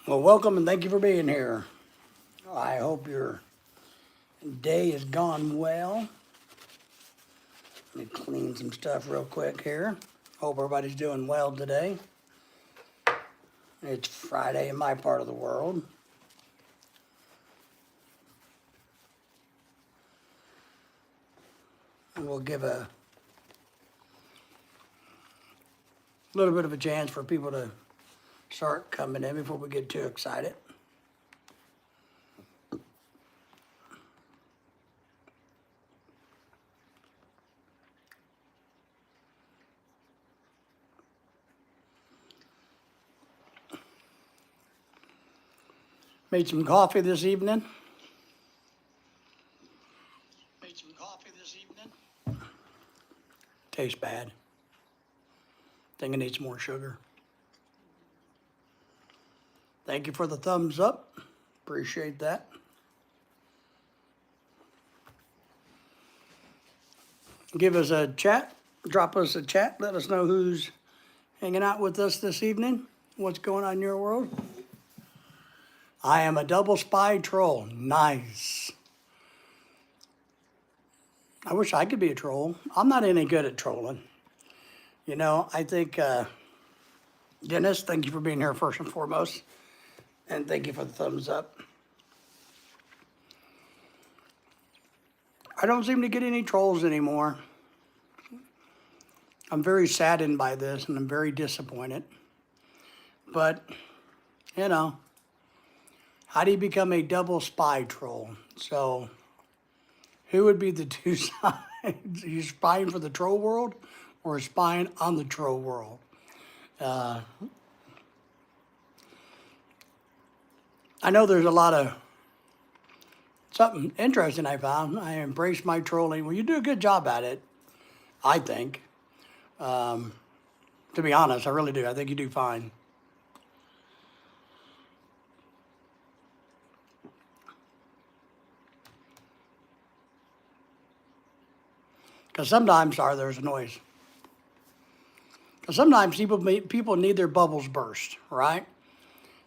Well, welcome and thank you for being here. I hope your day has gone well. Let me clean some stuff real quick here. Hope everybody's doing well today. It's Friday in my part of the world. And we'll give a little bit of a chance for people to start coming in before we get too excited. Made some coffee this evening. Tastes bad. Think it needs more sugar. Thank you for the thumbs up. Appreciate that. Give us a chat. Drop us a chat. Let us know who's hanging out with us this evening. What's going on in your world? I am a double spy troll. Nice. I wish I could be a troll. I'm not any good at trolling. You know, I think, Dennis, thank you for being here first and foremost. And thank you for the thumbs up. I don't seem to get any trolls anymore. I'm very saddened by this and I'm very disappointed. But, you know, how do you become a double spy troll? So, who would be the two sides? Are you spying for the troll world or spying on the troll world? I know there's a lot of something interesting I found. I embrace my trolling. Well, you do a good job at it, I think. To be honest, I really do. I think you do fine. Because sometimes, sorry, there's a noise. Because sometimes people need their bubbles burst, right?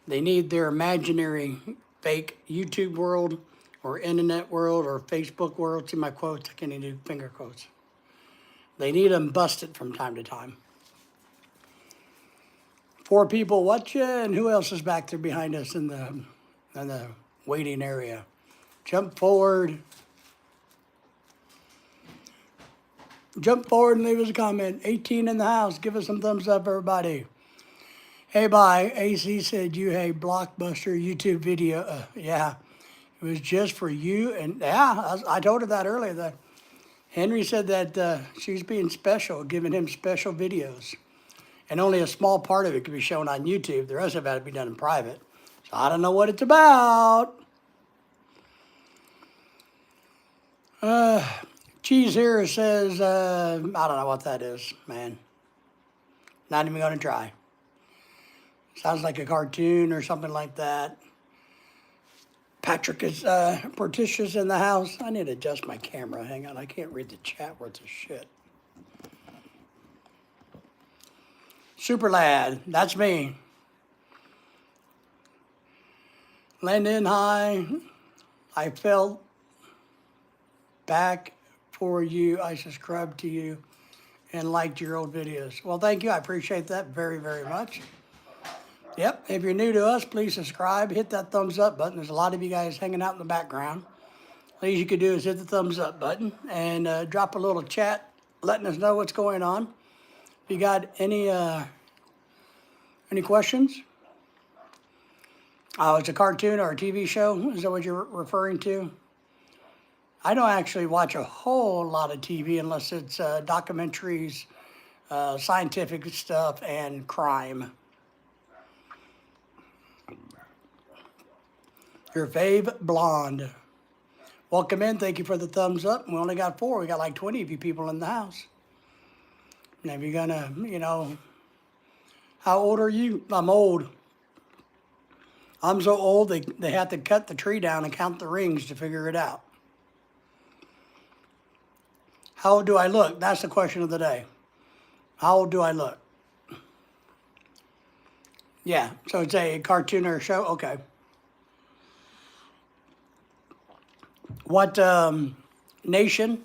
They need their imaginary fake YouTube world or internet world or Facebook world. See my quotes? I can't even do finger quotes. They need them busted from time to time. 4 people watching. Who else is back there behind us in the waiting area? Jump forward. Jump forward and leave us a comment. 18 in the house. Give us some thumbs up, everybody. Hey, bye. AC said you had Blockbuster YouTube video. Yeah, it was just for you. And yeah, I told her that earlier. That Henry said that she's being special, giving him special videos. And only a small part of it could be shown on YouTube. The rest of it had to be done in private. So I don't know what it's about. Cheese here says, I don't know what that is, man. Not even going to try. Sounds like a cartoon or something like that. Patrick is Portitious in the house. I need to adjust my camera. Hang on, I can't read the chat worth of shit. Super Lad, that's me. Landon, hi. I felt back for you. I subscribed to you and liked your old videos. Well, thank you. I appreciate that very, very much. Yep, if you're new to us, please subscribe. Hit that thumbs up button. There's a lot of you guys hanging out in the background. Least you could do is hit the thumbs up button and drop a little chat letting us know what's going on. If you got any questions? Oh, it's a cartoon or a TV show? Is that what you're referring to? I don't actually watch a whole lot of TV unless it's documentaries, scientific stuff, and crime. Your fave blonde. Welcome in. Thank you for the thumbs up. We only got 4. We got like 20 of you people in the house. Now, if you're gonna, you know, how old are you? I'm old. I'm so old they have to cut the tree down and count the rings to figure it out. How old do I look? That's the question of the day. How old do I look? Yeah, so it's a cartoon or a show? Okay. What nation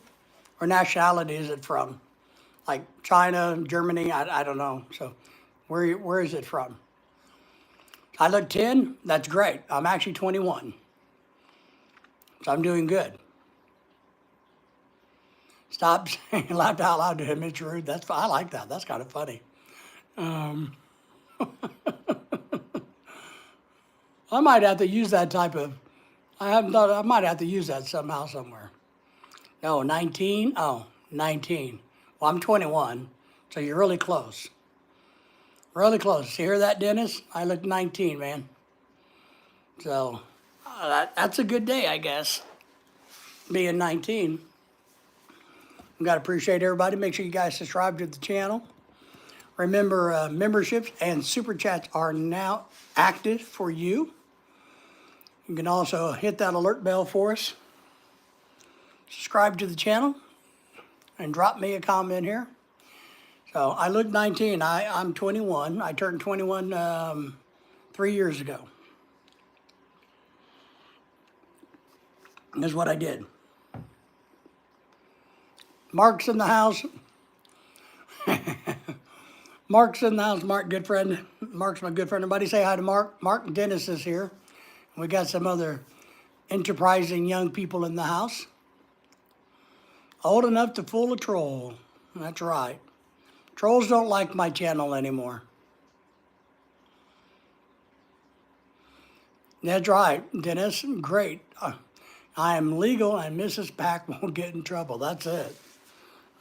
or nationality is it from? Like China, Germany? I don't know. So where is it from? I look 10. That's great. I'm actually 21. So I'm doing good. Stop saying laughed out loud to him. It's rude. I like that. That's kind of funny. I might have to use that type of. I haven't thought. I might have to use that somehow, somewhere. No, 19. Oh, 19. Well, I'm 21, so you're really close. Really close. You hear that, Dennis? I look 19, man. So that's a good day, I guess. Being 19. We got to appreciate everybody. Make sure you guys subscribe to the channel. Remember, memberships and super chats are now active for you. You can also hit that alert bell for us. Subscribe to the channel and drop me a comment here. So I look 19. I'm 21. I turned 21 3 years ago. That's what I did. Mark's in the house. Mark's in the house. Mark, good friend. Mark's my good friend. Everybody say hi to Mark. Mark Dennis is here. We got some other enterprising young people in the house. Old enough to fool a troll. That's right. Trolls don't like my channel anymore. That's right, Dennis. Great. I am legal and Mrs. Pack won't get in trouble. That's it.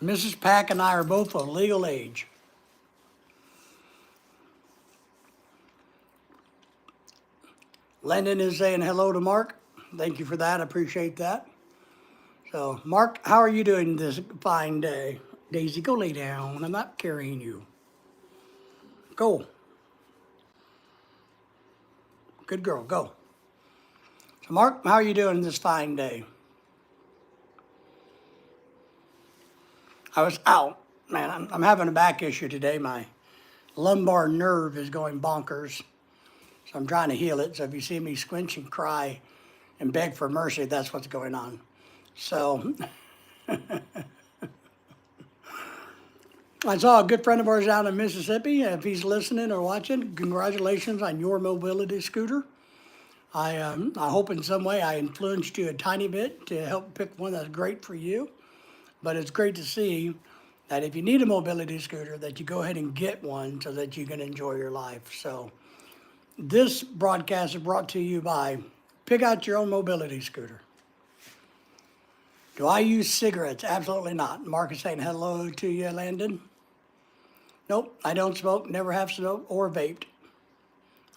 Mrs. Pack and I are both of legal age. Landon is saying hello to Mark. Thank you for that. I appreciate that. So, Mark, how are you doing this fine day? Daisy, go lay down. I'm not carrying you. Go. Good girl, go. So, Mark, how are you doing this fine day? I was out. Man, I'm having a back issue today. My lumbar nerve is going bonkers. So I'm trying to heal it. So if you see me squinch and cry and beg for mercy, that's what's going on. So I saw a good friend of ours out in Mississippi. If he's listening or watching, congratulations on your mobility scooter. I hope in some way I influenced you a tiny bit to help pick one that's great for you. But it's great to see that if you need a mobility scooter, that you go ahead and get one so that you can enjoy your life. So this broadcast is brought to you by Pick Out Your Own Mobility Scooter. Do I use cigarettes? Absolutely not. Mark is saying hello to you, Landon. Nope, I don't smoke, never have smoked or vaped.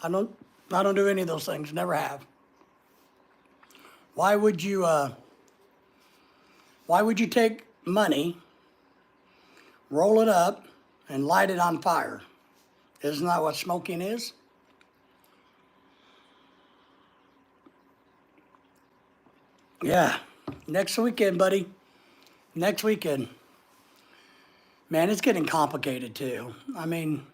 I don't do any of those things, never have. Why would you take money, roll it up, and light it on fire? Isn't that what smoking is? Yeah, next weekend, buddy. Next weekend. Man, it's getting complicated too. I mean,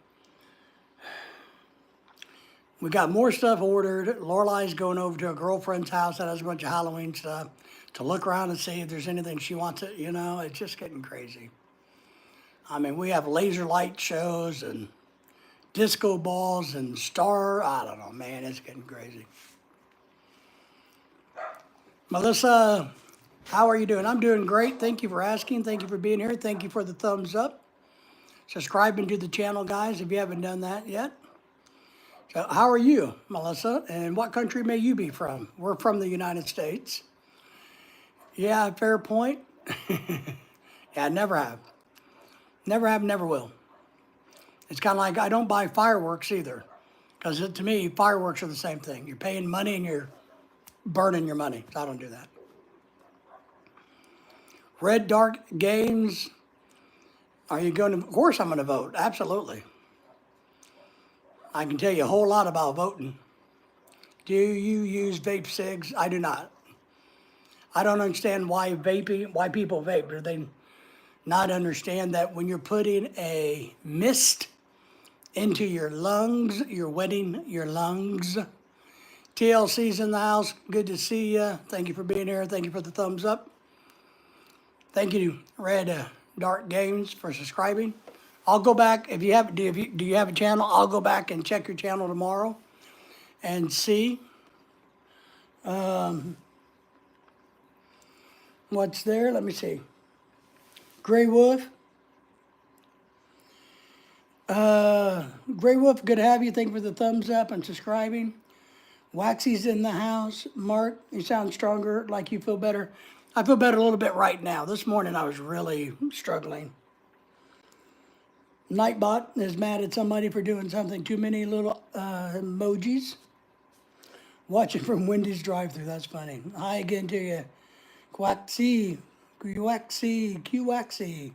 we got more stuff ordered. Lorelai's going over to a girlfriend's house that has a bunch of Halloween stuff to look around and see if there's anything she wants to, it's just getting crazy. I mean, we have laser light shows and disco balls and I don't know, man, it's getting crazy. Melissa, how are you doing? I'm doing great. Thank you for asking. Thank you for being here. Thank you for the thumbs up. Subscribing to the channel, guys, if you haven't done that yet. So how are you, Melissa? And what country may you be from? We're from the United States. Yeah, fair point. Yeah, never have. Never have, never will. It's kind of like I don't buy fireworks either. Because to me, fireworks are the same thing. You're paying money and you're burning your money. So I don't do that. Red Dark Games. Are you going to? Of course I'm going to vote. Absolutely. I can tell you a whole lot about voting. Do you use vape cigs? I do not. I don't understand why people vape. Do they not understand that when you're putting a mist into your lungs. You're wetting your lungs. TLC's in the house. Good to see you. Thank you for being here. Thank you for the thumbs up. Thank you, Red Dark Games, for subscribing. I'll go back. If you have, do you have a channel? I'll go back and check your channel tomorrow and see what's there. Let me see. Grey Wolf. Grey Wolf, good to have you. Thank you for the thumbs up and subscribing. Waxy's in the house. Mark, you sound stronger, like you feel better. I feel better a little bit right now. This morning I was really struggling. Nightbot is mad at somebody for doing something. Too many little emojis. Watching from Wendy's drive-thru. That's funny. Hi again to you. Quaxy. Qwaxy.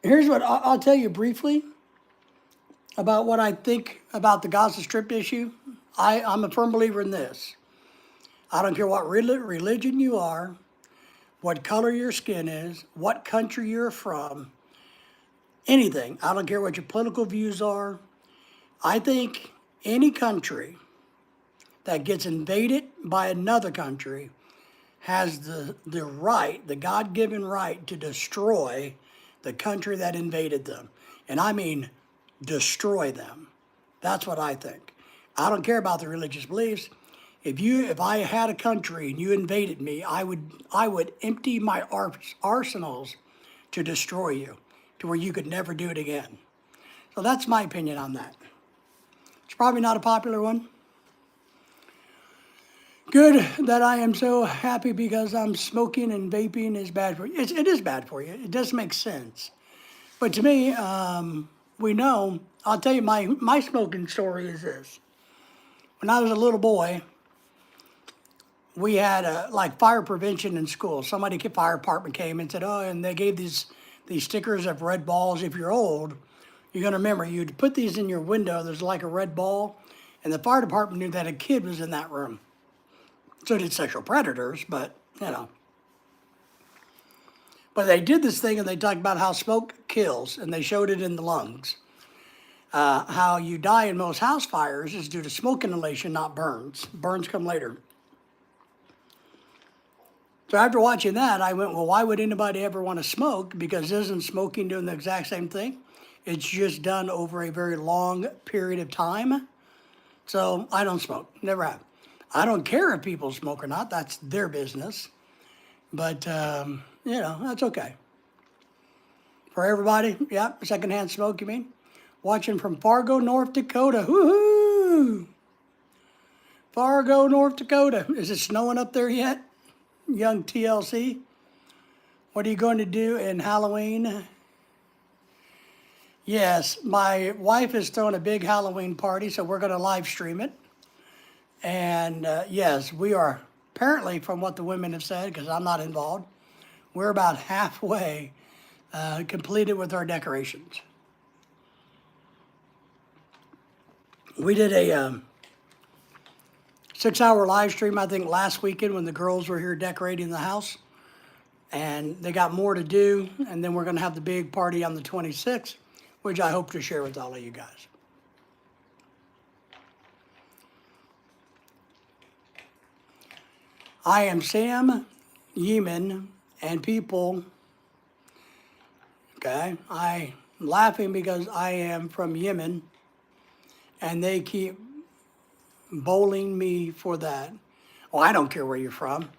Here's what I'll tell you briefly about what I think about the Gaza Strip issue. I'm a firm believer in this. I don't care what religion you are, what color your skin is, what country you're from, anything. I don't care what your political views are. I think any country that gets invaded by another country has the right, the God-given right to destroy the country that invaded them. And I mean destroy them. That's what I think. I don't care about the religious beliefs. If I had a country and you invaded me, I would empty my arsenals to destroy you, to where you could never do it again. So that's my opinion on that. It's probably not a popular one. Good that I am so happy because I'm smoking and vaping is bad for you. It is bad for you. It does make sense. But to me, we know, I'll tell you my smoking story is this. When I was a little boy, we had like fire prevention in school. Fire department came and said, oh, and they gave these stickers of red balls. If you're old, you're gonna remember, you'd put these in your window, there's like a red ball, and the fire department knew that a kid was in that room. So did sexual predators, but, you know. But they did this thing and they talked about how smoke kills, and they showed it in the lungs. How you die in most house fires is due to smoke inhalation, not burns. Burns come later. So after watching that, I went, well, why would anybody ever want to smoke? Because isn't smoking doing the exact same thing? It's just done over a very long period of time. So I don't smoke, never have. I don't care if people smoke or not, that's their business. But, you know, that's okay. For everybody, yeah, secondhand smoke, you mean? Watching from Fargo, North Dakota, woohoo! Fargo, North Dakota. Is it snowing up there yet? Young TLC, what are you going to do in Halloween? Yes, my wife is throwing a big Halloween party, so we're going to live stream it. And yes, we are apparently, from what the women have said, because I'm not involved, we're about halfway completed with our decorations. We did a 6-hour live stream, I think, last weekend when the girls were here decorating the house. And they got more to do, and then we're going to have the big party on the 26th, which I hope to share with all of you guys. I am Sam Yeman, and people, okay, I'm laughing because I am from Yemen, and they keep bowling me for that. Oh, I don't care where you're from.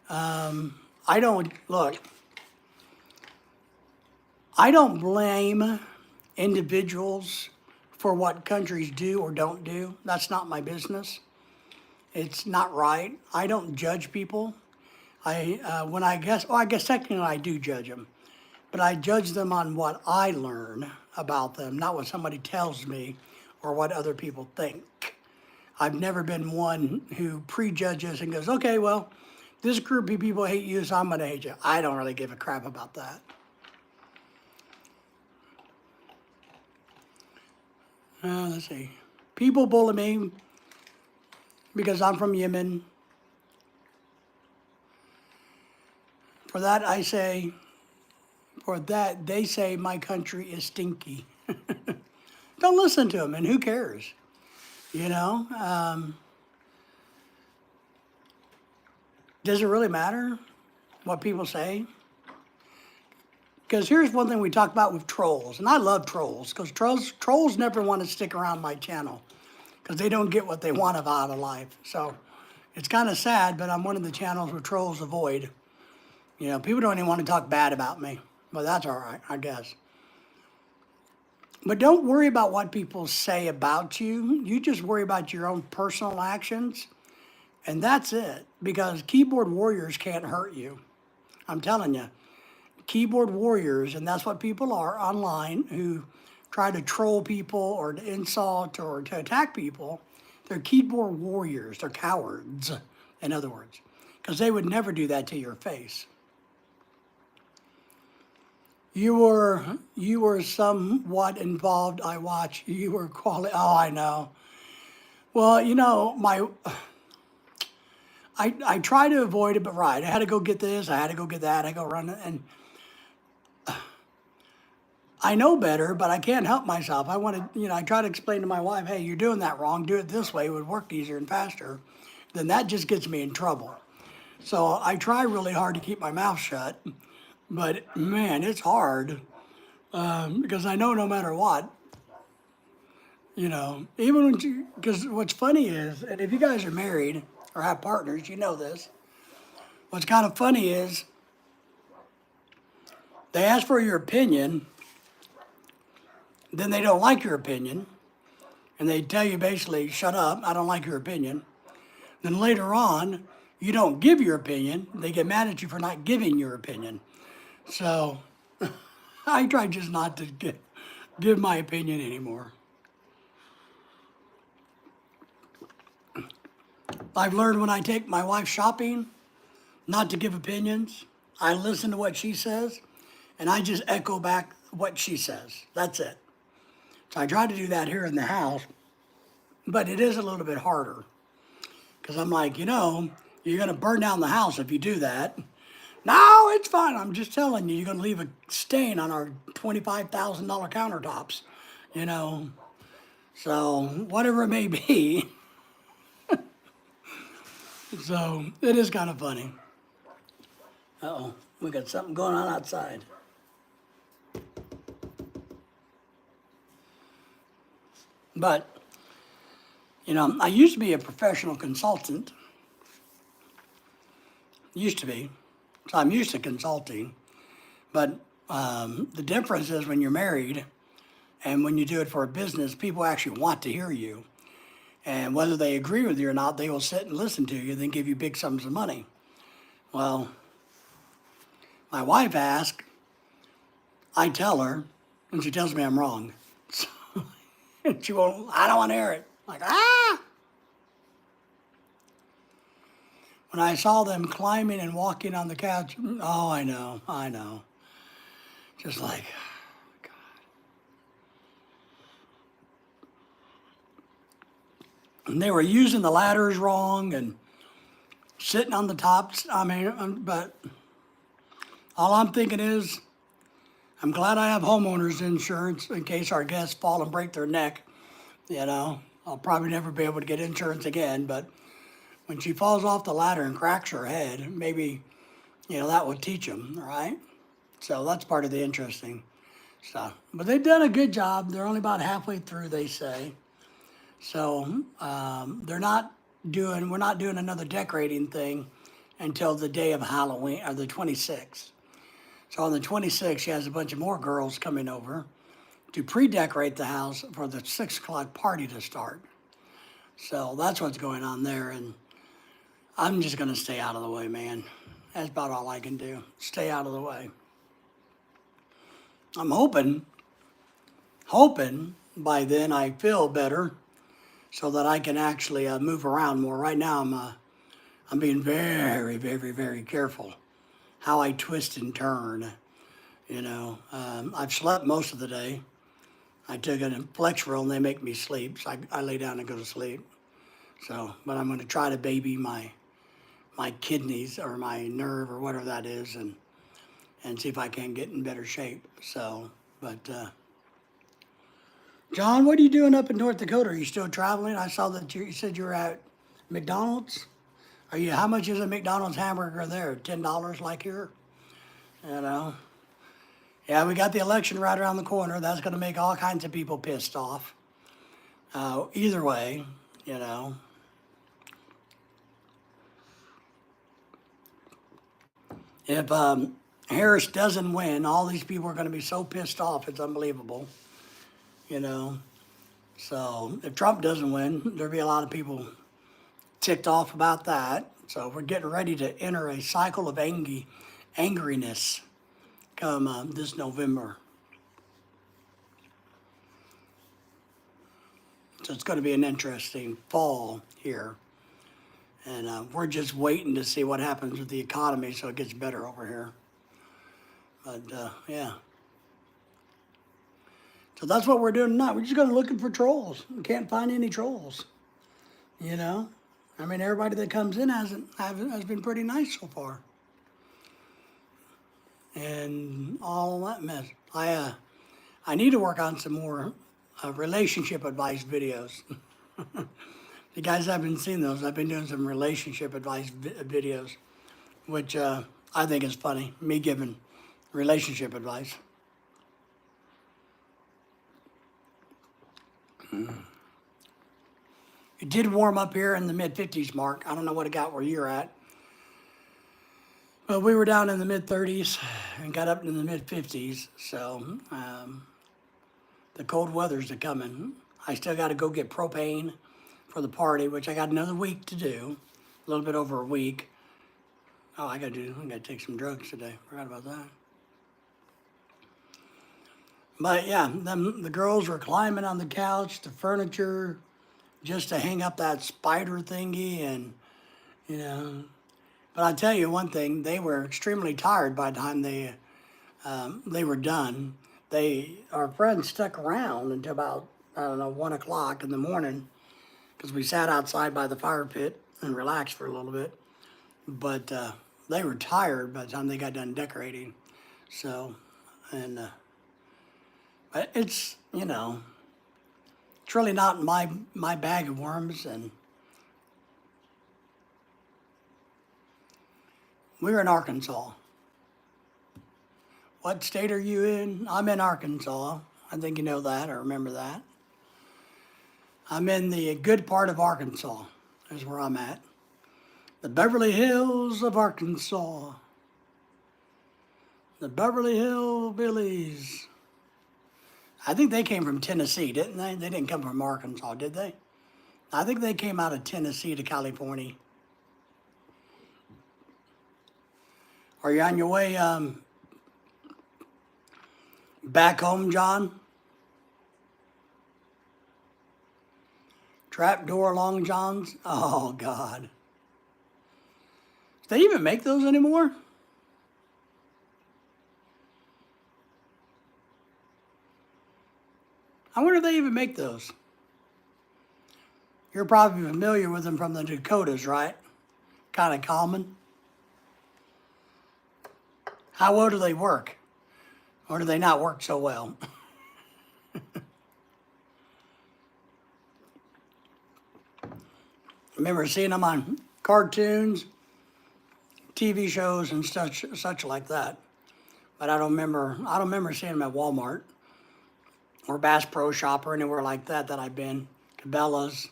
I don't blame individuals for what countries do or don't do. That's not my business. It's not right. I don't judge people. I guess technically I do judge them, but I judge them on what I learn about them, not what somebody tells me or what other people think. I've never been one who prejudges and goes, okay, well, this group of people hate you, so I'm going to hate you. I don't really give a crap about that. Let's see. People bully me because I'm from Yemen. For that, they say my country is stinky. don't listen to them, and who cares? You know, does it really matter what people say? Because here's one thing we talk about with trolls, and I love trolls because trolls never want to stick around my channel because they don't get what they want out of life. So it's kind of sad, but I'm one of the channels where trolls avoid. You know, people don't even want to talk bad about me, but that's all right, I guess. But don't worry about what people say about you. You just worry about your own personal actions, and that's it. Because keyboard warriors can't hurt you. I'm telling you, keyboard warriors, and that's what people are online who try to troll people or to insult or to attack people. They're keyboard warriors. They're cowards, in other words, because they would never do that to your face. You were somewhat involved. I watch. You were quality. Oh, I know. Well, you know, I try to avoid it, but right, I had to go get this. I had to go get that. I go run it, and I know better, but I can't help myself. I want to, you know, I try to explain to my wife, hey, you're doing that wrong. Do it this way. It would work easier and faster. Then that just gets me in trouble. So I try really hard to keep my mouth shut, but man, it's hard because I know no matter what, you know, even when you, because what's funny is, and if you guys are married or have partners, you know this. What's kind of funny is they ask for your opinion, then they don't like your opinion, and they tell you basically, shut up, I don't like your opinion. Then later on, you don't give your opinion, they get mad at you for not giving your opinion. So I try just not to give my opinion anymore. I've learned when I take my wife shopping not to give opinions. I listen to what she says, and I just echo back what she says. That's it. So I try to do that here in the house, but it is a little bit harder because I'm like, you know, you're going to burn down the house if you do that. No, it's fine. I'm just telling you, you're going to leave a stain on our $25,000 countertops, you know. So whatever it may be. So it is kind of funny. Uh-oh, we got something going on outside. But, you know, I used to be a professional consultant. Used to be. So I'm used to consulting. But the difference is when you're married and when you do it for a business, people actually want to hear you. And whether they agree with you or not, they will sit and listen to you, then give you big sums of money. Well, my wife asks, I tell her, and she tells me I'm wrong. So, and she won't, I don't want to hear it. Like, ah! When I saw them climbing and walking on the couch, oh, I know. Just like, God. And they were using the ladders wrong and sitting on the tops. I mean, but all I'm thinking is, I'm glad I have homeowners insurance in case our guests fall and break their neck. You know, I'll probably never be able to get insurance again, but when she falls off the ladder and cracks her head, maybe, you know, that will teach them, all right? So that's part of the interesting stuff. But they've done a good job. They're only about halfway through, they say. So we're not doing another decorating thing until the day of Halloween, or the 26th. So on the 26th, she has a bunch of more girls coming over to pre-decorate the house for the 6 o'clock party to start. So that's what's going on there, and I'm just gonna stay out of the way, man. That's about all I can do. Stay out of the way. I'm hoping by then I feel better so that I can actually move around more. Right now I'm being very, very, very careful how I twist and turn. You know, I've slept most of the day. I took a Flexeril and they make me sleep, so I lay down and go to sleep. So, but I'm going to try to baby my kidneys or my nerve or whatever that is, and see if I can get in better shape. So, but John, what are you doing up in North Dakota? Are you still traveling? I saw that you said you were at McDonald's. Are you? How much is a McDonald's hamburger there? $10 like here? You know. Yeah, we got the election right around the corner. That's going to make all kinds of people pissed off. Either way, you know. If Harris doesn't win, all these people are going to be so pissed off, it's unbelievable. You know. So if Trump doesn't win, there'll be a lot of people ticked off about that. So we're getting ready to enter a cycle of angriness come this November. So it's going to be an interesting fall here. And we're just waiting to see what happens with the economy so it gets better over here. But yeah. So that's what we're doing tonight. We're just going to looking for trolls. We can't find any trolls. You know? I mean, everybody that comes in has been pretty nice so far. And all that mess. I need to work on some more relationship advice videos. You guys haven't seen those. I've been doing some relationship advice videos, which I think is funny. Me giving relationship advice. It did warm up here in the mid-50s, Mark. I don't know what it got where you're at. But we were down in the mid-30s and got up into the mid-50s. So the cold weather's a-coming. I still got to go get propane for the party, which I got another week to do. A little bit over a week. Oh, I got to take some drugs today. Forgot about that. But yeah, the girls were climbing on the couch, the furniture, just to hang up that spider thingy, and you know. But I tell you one thing, they were extremely tired by the time they were done. Our friends stuck around until about, I don't know, 1 o'clock in the morning, because we sat outside by the fire pit and relaxed for a little bit. But they were tired by the time they got done decorating. So, and it's, you know, it's really not my bag of worms. And we're in Arkansas. What state are you in? I'm in Arkansas. I think you know that, or remember that. I'm in the good part of Arkansas, is where I'm at. The Beverly Hills of Arkansas. The Beverly Hillbillies. I think they came from Tennessee, didn't they? They didn't come from Arkansas, did they? I think they came out of Tennessee to California. Are you on your way back home, John? Trapdoor Long Johns? Oh, God. Do they even make those anymore? I wonder if they even make those. You're probably familiar with them from the Dakotas, right? Kind of common. How well do they work? Or do they not work so well? I remember seeing them on cartoons, TV shows, and such like that. But I don't remember seeing them at Walmart or Bass Pro Shop or anywhere like that I've been. Cabela's.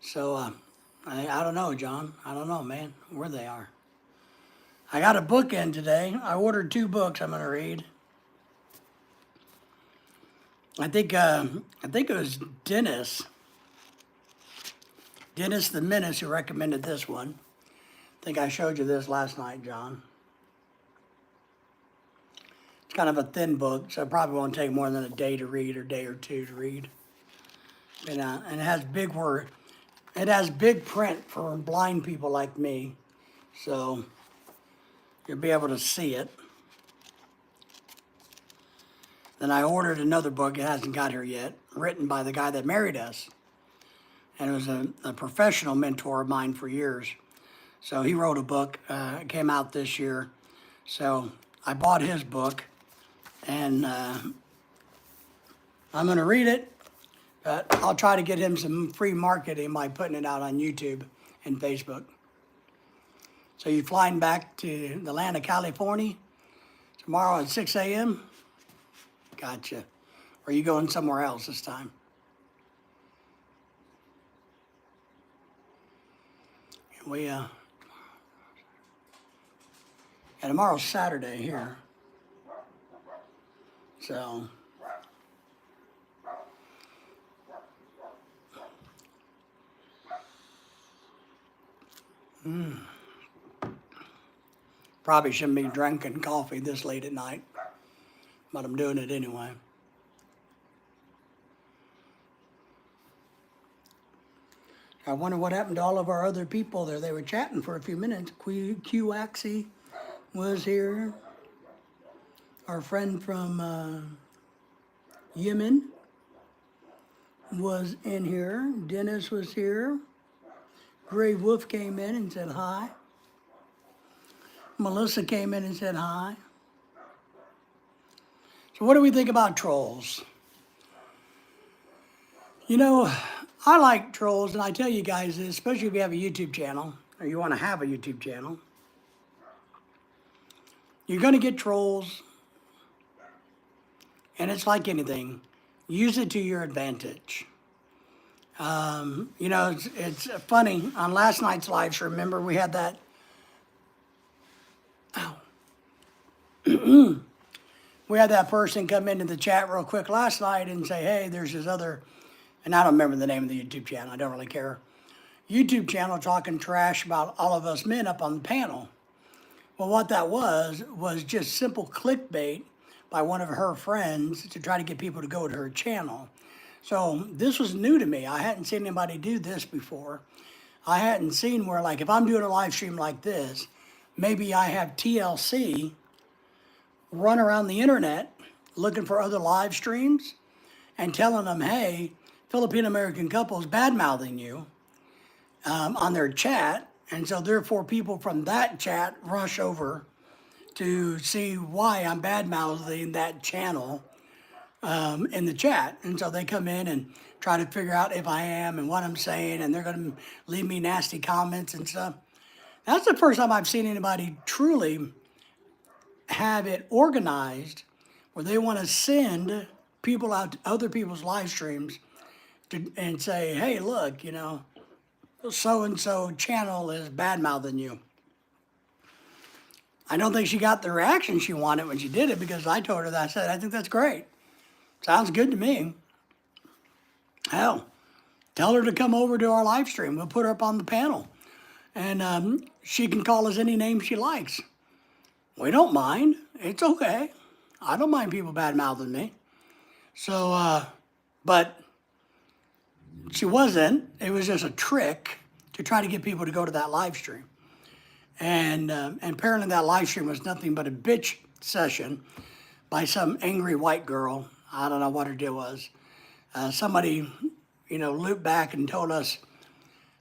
So I don't know, John. I don't know, man, where they are. I got a book in today. I ordered 2 books I'm going to read. I think it was Dennis the Menace, who recommended this one. I think I showed you this last night, John. It's kind of a thin book, so it probably won't take more than a day to read, or day or two to read. And it has big word. It has big print for blind people like me, so you'll be able to see it. Then I ordered another book, it hasn't got here yet, written by the guy that married us. And it was a professional mentor of mine for years. So he wrote a book, it came out this year. So I bought his book, and I'm gonna read it, But I'll try to get him some free marketing by putting it out on YouTube and Facebook. So you flying back to the land of California tomorrow at 6 a.m.? Gotcha. Or are you going somewhere else this time? We, yeah, tomorrow's Saturday here. So, probably shouldn't be drinking coffee this late at night, but I'm doing it anyway. I wonder what happened to all of our other people there. They were chatting for a few minutes. Q-Axie was here. Our friend from Yemen was in here. Dennis was here. Gray Wolf came in and said hi. Melissa came in and said hi. So what do we think about trolls? You know, I like trolls, and I tell you guys this, especially if you have a YouTube channel, or you want to have a YouTube channel. You're going to get trolls, and it's like anything. Use it to your advantage. You know, it's funny. On last night's live stream, remember we had that, we had that person come into the chat real quick last night and say, hey, there's this other, and I don't remember the name of the YouTube channel, I don't really care, YouTube channel talking trash about all of us men up on the panel. Well, what that was just simple clickbait by one of her friends to try to get people to go to her channel. So this was new to me. I hadn't seen anybody do this before. I hadn't seen where, like, if I'm doing a live stream like this, maybe I have TLC run around the internet looking for other live streams and telling them, hey, Filipino American couples bad-mouthing you on their chat. And so therefore people from that chat rush over to see why I'm bad-mouthing that channel in the chat. And so they come in and try to figure out if I am and what I'm saying, and they're going to leave me nasty comments and stuff. That's the first time I've seen anybody truly have it organized where they want to send people out to other people's live streams and say, hey, look, you know, so-and-so channel is bad-mouthing you. I don't think she got the reaction she wanted when she did it, because I told her that. I said, I think that's great. Sounds good to me. Hell, tell her to come over to our live stream. We'll put her up on the panel. And she can call us any name she likes. We don't mind. It's okay. I don't mind people bad-mouthing me. So, but she wasn't. It was just a trick to try to get people to go to that live stream. And apparently that live stream was nothing but a bitch session by some angry white girl. I don't know what her deal was. Somebody, you know, looped back and told us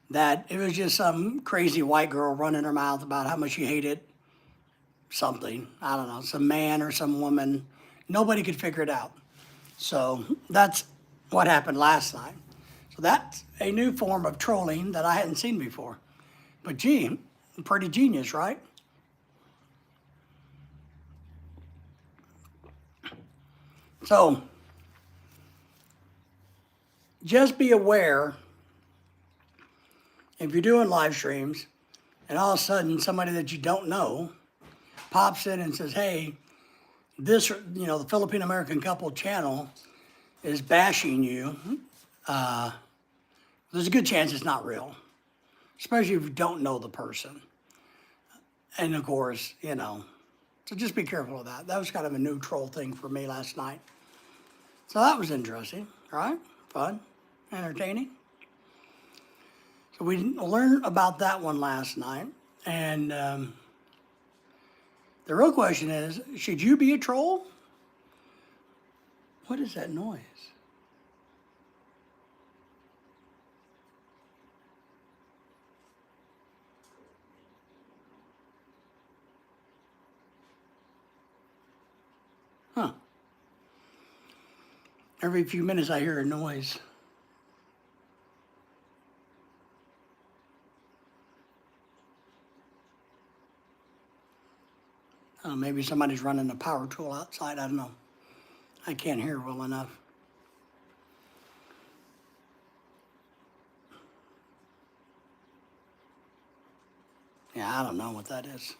that it was just some crazy white girl running her mouth about how much she hated something. I don't know, some man or some woman. Nobody could figure it out. So that's what happened last night. So that's a new form of trolling that I hadn't seen before. But gee, pretty genius, right? So just be aware if you're doing live streams and all of a sudden somebody that you don't know pops in and says, hey, this, you know, the Filipino American couple channel is bashing you. There's a good chance it's not real, especially if you don't know the person. And of course, you know, so just be careful of that. That was kind of a new troll thing for me last night. So that was interesting, right? Fun, entertaining. So we learned about that one last night. And the real question is, should you be a troll? What is that noise? Huh. Every few minutes I hear a noise. Maybe somebody's running a power tool outside. I don't know. I can't hear well enough. Yeah, I don't know what that is.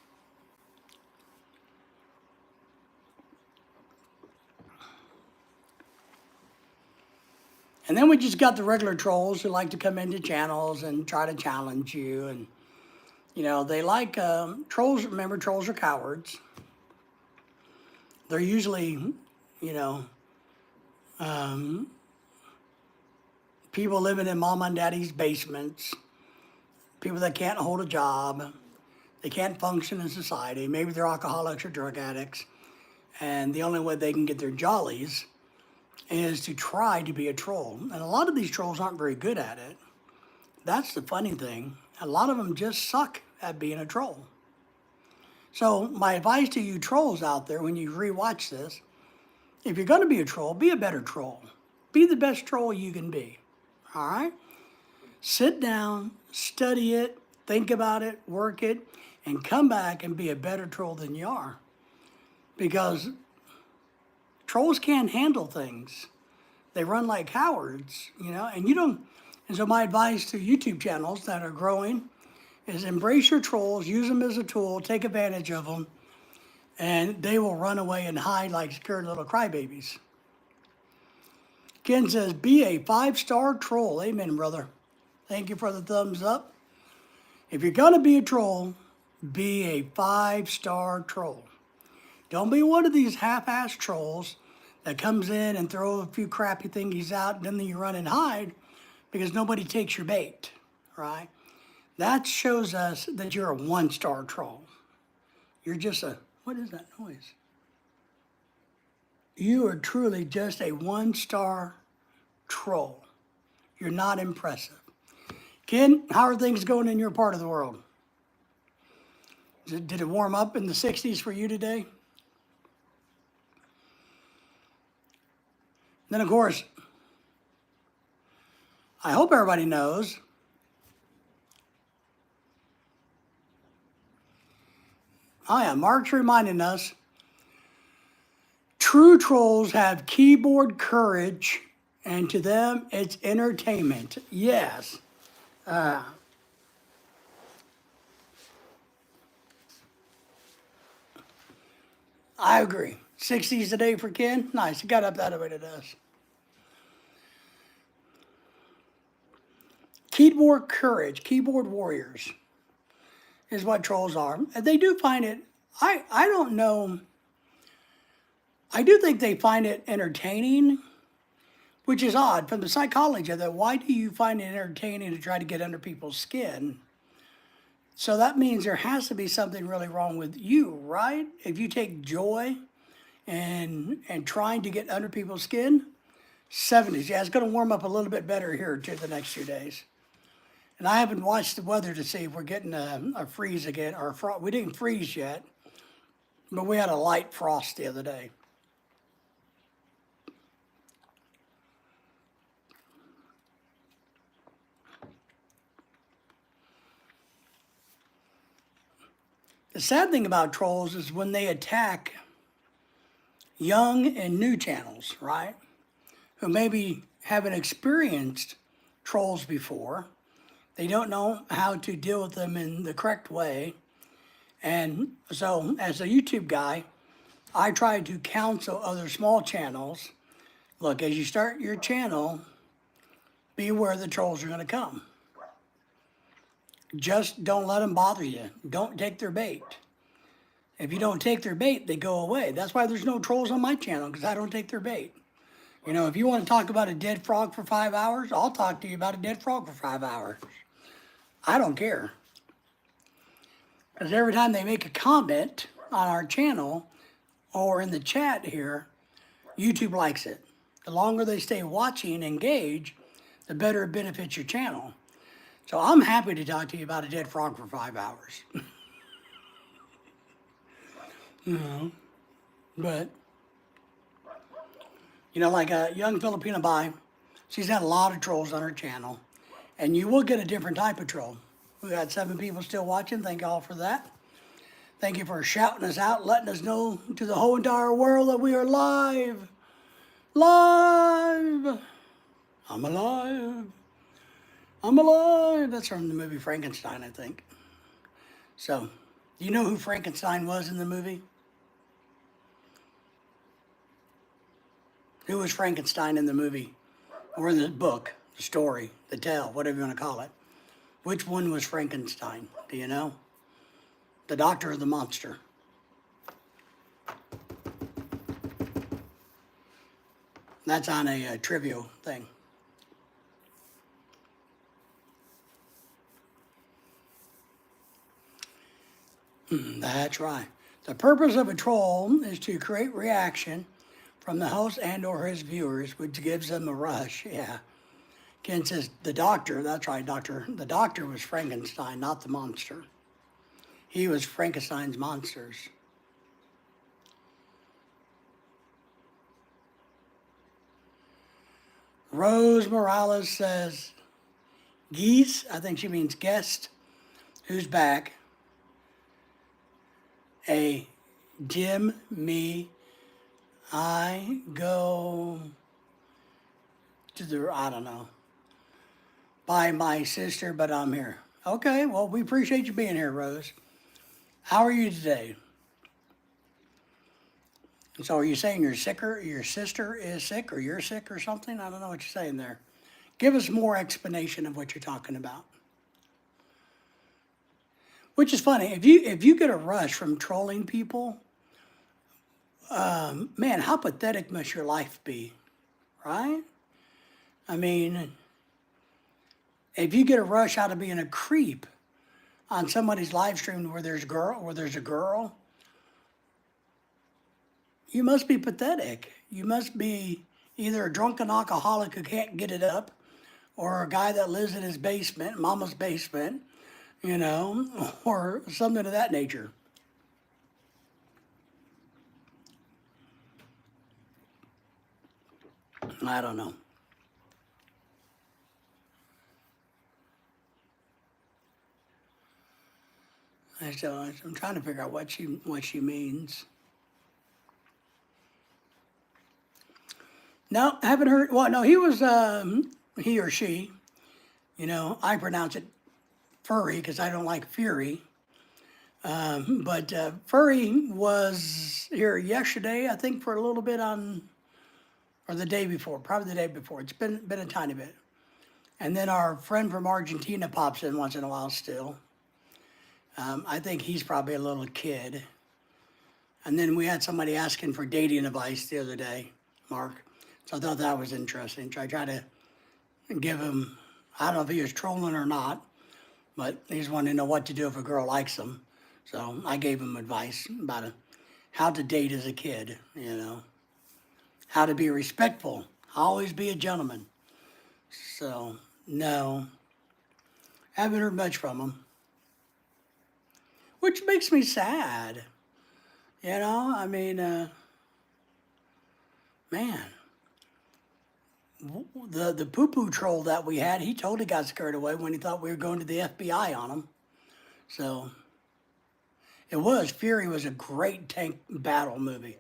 And then we just got the regular trolls who like to come into channels and try to challenge you. And, they like trolls. Remember, trolls are cowards. They're usually, you know, people living in mom and daddy's basements, people that can't hold a job, they can't function in society. Maybe they're alcoholics or drug addicts. And the only way they can get their jollies is to try to be a troll. And a lot of these trolls aren't very good at it. That's the funny thing. A lot of them just suck at being a troll. So my advice to you trolls out there when you rewatch this, if you're going to be a troll, be a better troll. Be the best troll you can be. All right? Sit down, study it, think about it, work it, and come back and be a better troll than you are. Because trolls can't handle things. They run like cowards, and you don't. And so my advice to YouTube channels that are growing is embrace your trolls, use them as a tool, take advantage of them, and they will run away and hide like scared little crybabies. Ken says, be a 5-star troll. Amen, brother. Thank you for the thumbs up. If you're going to be a troll, be a 5-star troll. Don't be one of these half-ass trolls that comes in and throw a few crappy thingies out, and then you run and hide because nobody takes your bait, right? That shows us that you're a 1-star troll. You're just what is that noise? You are truly just a 1-star troll. You're not impressive. Ken, how are things going in your part of the world? Did it warm up in the 60s for you today? Then, of course, I hope everybody knows Mark's reminding us true trolls have keyboard courage, and to them, it's entertainment. Yes. I agree. 60s today for Ken? Nice. He got up that way to us. Keyboard courage, keyboard warriors is what trolls are. And they do find it, I don't know, I do think they find it entertaining, which is odd from the psychology of that. Why do you find it entertaining to try to get under people's skin? So that means there has to be something really wrong with you, right? If you take joy and trying to get under people's skin, 70s. Yeah, it's going to warm up a little bit better here to the next few days. And I haven't watched the weather to see if we're getting a freeze again, or we didn't freeze yet, but we had a light frost the other day. The sad thing about trolls is when they attack young and new channels, right? Who maybe haven't experienced trolls before. They don't know how to deal with them in the correct way. And so as a YouTube guy, I try to counsel other small channels. Look, as you start your channel, be aware the trolls are going to come. Just don't let them bother you. Don't take their bait. If you don't take their bait, they go away. That's why there's no trolls on my channel, because I don't take their bait. If you want to talk about a dead frog for 5 hours, I'll talk to you about a dead frog for 5 hours. I don't care. Because every time they make a comment on our channel or in the chat here, YouTube likes it. The longer they stay watching and engage, the better it benefits your channel. So I'm happy to talk to you about a dead frog for 5 hours. But, like a young Filipino Bai, she's had a lot of trolls on her channel. And you will get a different type of troll. We got 7 people still watching. Thank you all for that. Thank you for shouting us out, letting us know to the whole entire world that we are live. Live! I'm alive. I'm alive. That's from the movie Frankenstein, I think. So, do you know who Frankenstein was in the movie? Who was Frankenstein in the movie? Or in the book, the story, the tale, whatever you want to call it. Which one was Frankenstein? Do you know? The doctor or the monster? That's on a trivia thing. That's right. The purpose of a troll is to create reaction from the host and or his viewers, which gives them a rush. Yeah. Ken says the doctor, that's right, doctor. The doctor was Frankenstein, not the monster. He was Frankenstein's monsters. Rose Morales says, geese, I think she means guest, who's back. A Jim, me, I go to the, I don't know, by my sister, but I'm here. Okay, well, we appreciate you being here, Rose. How are you today? So are you saying you're sicker, your sister is sick, or you're sick or something? I don't know what you're saying there. Give us more explanation of what you're talking about. Which is funny, if you get a rush from trolling people, man, how pathetic must your life be, right? I mean, if you get a rush out of being a creep on somebody's live stream where there's a girl, you must be pathetic. You must be either a drunken alcoholic who can't get it up, or a guy that lives in his basement, mama's basement, you know, or something of that nature. I don't know. I'm trying to figure out what she means. No, haven't heard. Well, no, he was he or she. You know, I pronounce it furry because I don't like fury. But Furry was here yesterday, I think, for a little bit on, or the day before, probably the day before. It's been a tiny bit. And then our friend from Argentina pops in once in a while still. I think he's probably a little kid. And then we had somebody asking for dating advice the other day, Mark. So I thought that was interesting. So I tried to give him, I don't know if he was trolling or not, but he's wanting to know what to do if a girl likes him. So I gave him advice about how to date as a kid, you know, how to be respectful, always be a gentleman. So, no, haven't heard much from him, which makes me sad. You know, I mean, man, the poo-poo troll that we had, he totally got scared away when he thought we were going to the FBI on him. So, Fury was a great tank battle movie.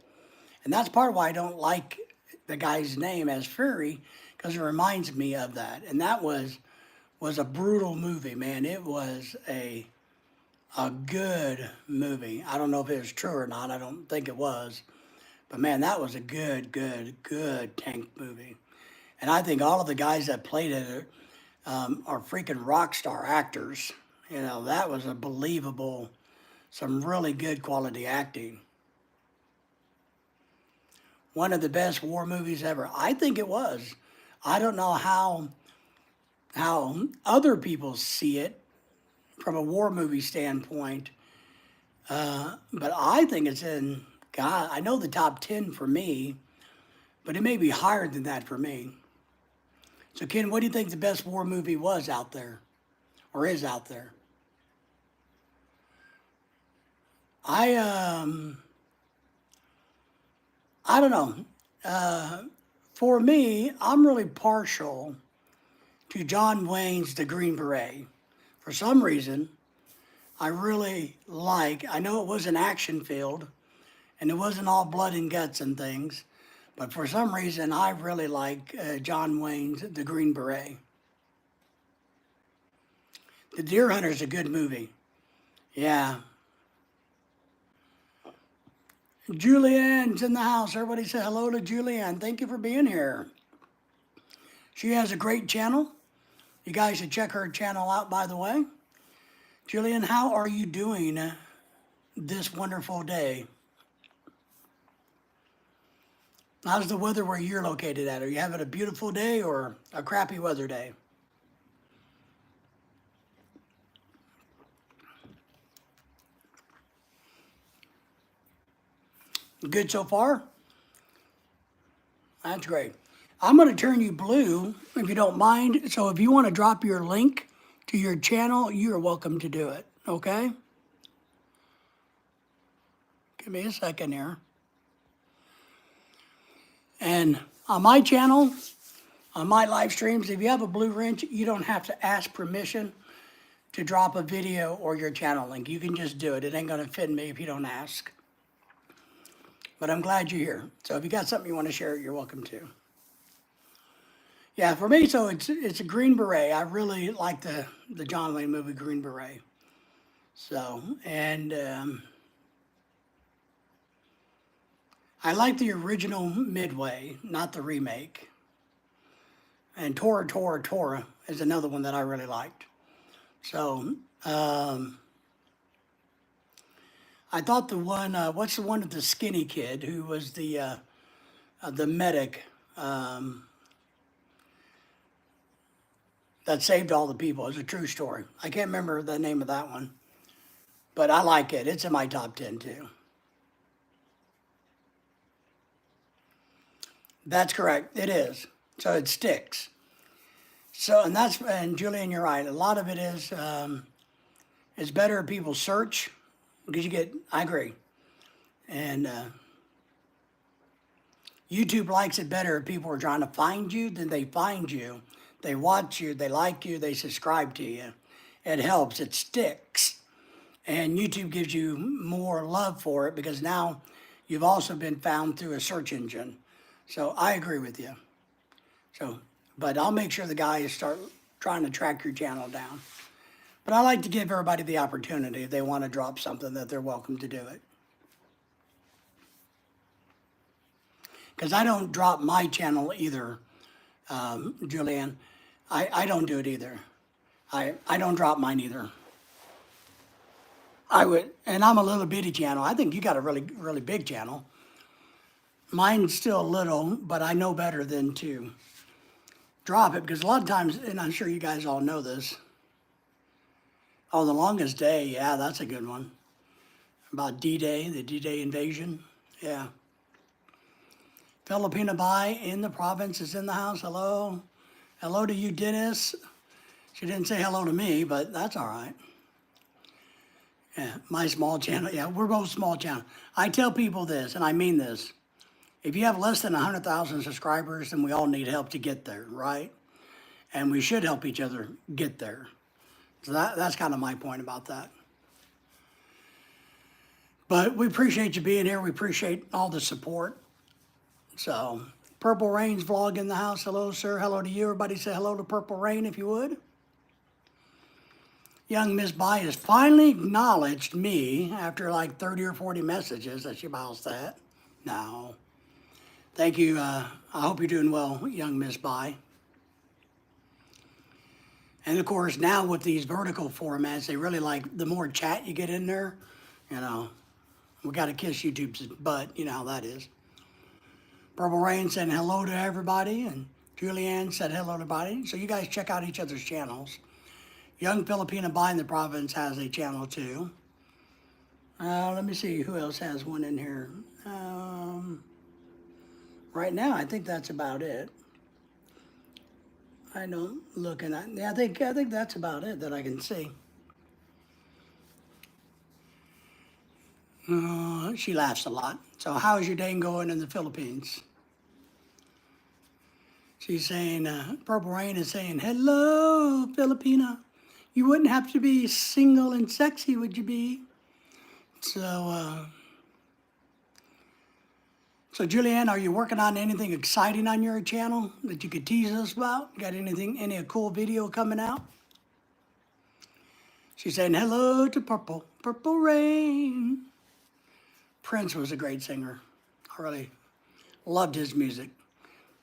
And that's part of why I don't like the guy's name as Fury, because it reminds me of that. And that was a brutal movie, man. It was a good movie. I don't know if it was true or not. I don't think it was. But man, that was a good tank movie. And I think all of the guys that played it are freaking rock star actors. You know, that was a believable, some really good quality acting. One of the best war movies ever. I think it was. I don't know how other people see it from a war movie standpoint, but I think it's in, God, I know the top 10 for me, but it may be higher than that for me. So Ken, what do you think the best war movie was out there, or is out there? I don't know. For me, I'm really partial to John Wayne's The Green Beret. For some reason, I really like. I know it was an action filled, and it wasn't all blood and guts and things, but for some reason, I really like John Wayne's The Green Beret. The Deer Hunter is a good movie. Yeah. Julianne's in the house. Everybody say hello to Julianne. Thank you for being here. She has a great channel. You guys should check her channel out, by the way. Julianne, how are you doing this wonderful day? How's the weather where you're located at? Are you having a beautiful day or a crappy weather day? Good so far? That's great. I'm going to turn you blue if you don't mind. So if you want to drop your link to your channel, you're welcome to do it. Okay? Give me a second here. And on my channel, on my live streams, if you have a blue wrench, you don't have to ask permission to drop a video or your channel link. You can just do it. It ain't going to offend me if you don't ask. But I'm glad you're here. So if you got something you want to share, you're welcome to. Yeah, for me, so it's a Green Beret. I really like the John Wayne movie Green Beret. So, and I like the original Midway, not the remake. And Tora Tora Tora is another one that I really liked. So, I thought the one, what's the one with the skinny kid who was the medic that saved all the people? It's a true story. I can't remember the name of that one, but I like it. It's in my top 10 too. That's correct. It is. So it sticks. So, and Julian, you're right. A lot of it is, it's better if people search because I agree. And YouTube likes it better if people are trying to find you than they find you. They watch you, they like you, they subscribe to you. It helps, it sticks. And YouTube gives you more love for it because now you've also been found through a search engine. So I agree with you. So, but I'll make sure the guys start trying to track your channel down. But I like to give everybody the opportunity if they want to drop something that they're welcome to do it. Because I don't drop my channel either, Julianne. I don't do it either. I don't drop mine either. I would, and I'm a little bitty channel. I think you got a really, really big channel. Mine's still little, but I know better than to drop it because a lot of times, and I'm sure you guys all know this. Oh, The Longest Day, yeah, that's a good one. About D-Day, the D-Day invasion, yeah. Filipina Bai in the province is in the house. Hello. Hello to you, Dennis. She didn't say hello to me, but that's all right. Yeah, my small channel. Yeah, we're both small channel. I tell people this, and I mean this. If you have less than 100,000 subscribers, then we all need help to get there, right? And we should help each other get there. So that's kind of my point about that. But we appreciate you being here. We appreciate all the support. So, Purple Rain's vlog in the house. Hello, sir. Hello to you. Everybody say hello to Purple Rain if you would. Young Miss Bai has finally acknowledged me after like 30 or 40 messages that she bounced that. No. Thank you. I hope you're doing well, young Miss Bai. And of course, now with these vertical formats, they really like the more chat you get in there, you know, we got to kiss YouTube's butt. You know how that is. Purple Rain said hello to everybody, and Julianne said hello to everybody. So you guys check out each other's channels. Young Filipina Bai in the province has a channel too. Let me see who else has one in here. Right now, I think that's about it. I know, looking at, yeah, I think that's about it that I can see. She laughs a lot. So how's your day going in the Philippines? She's saying, Purple Rain is saying, hello, Filipina. You wouldn't have to be single and sexy, would you be? So Julianne, are you working on anything exciting on your channel that you could tease us about? Got any cool video coming out? She's saying hello to Purple, Purple Rain. Prince was a great singer. I really loved his music.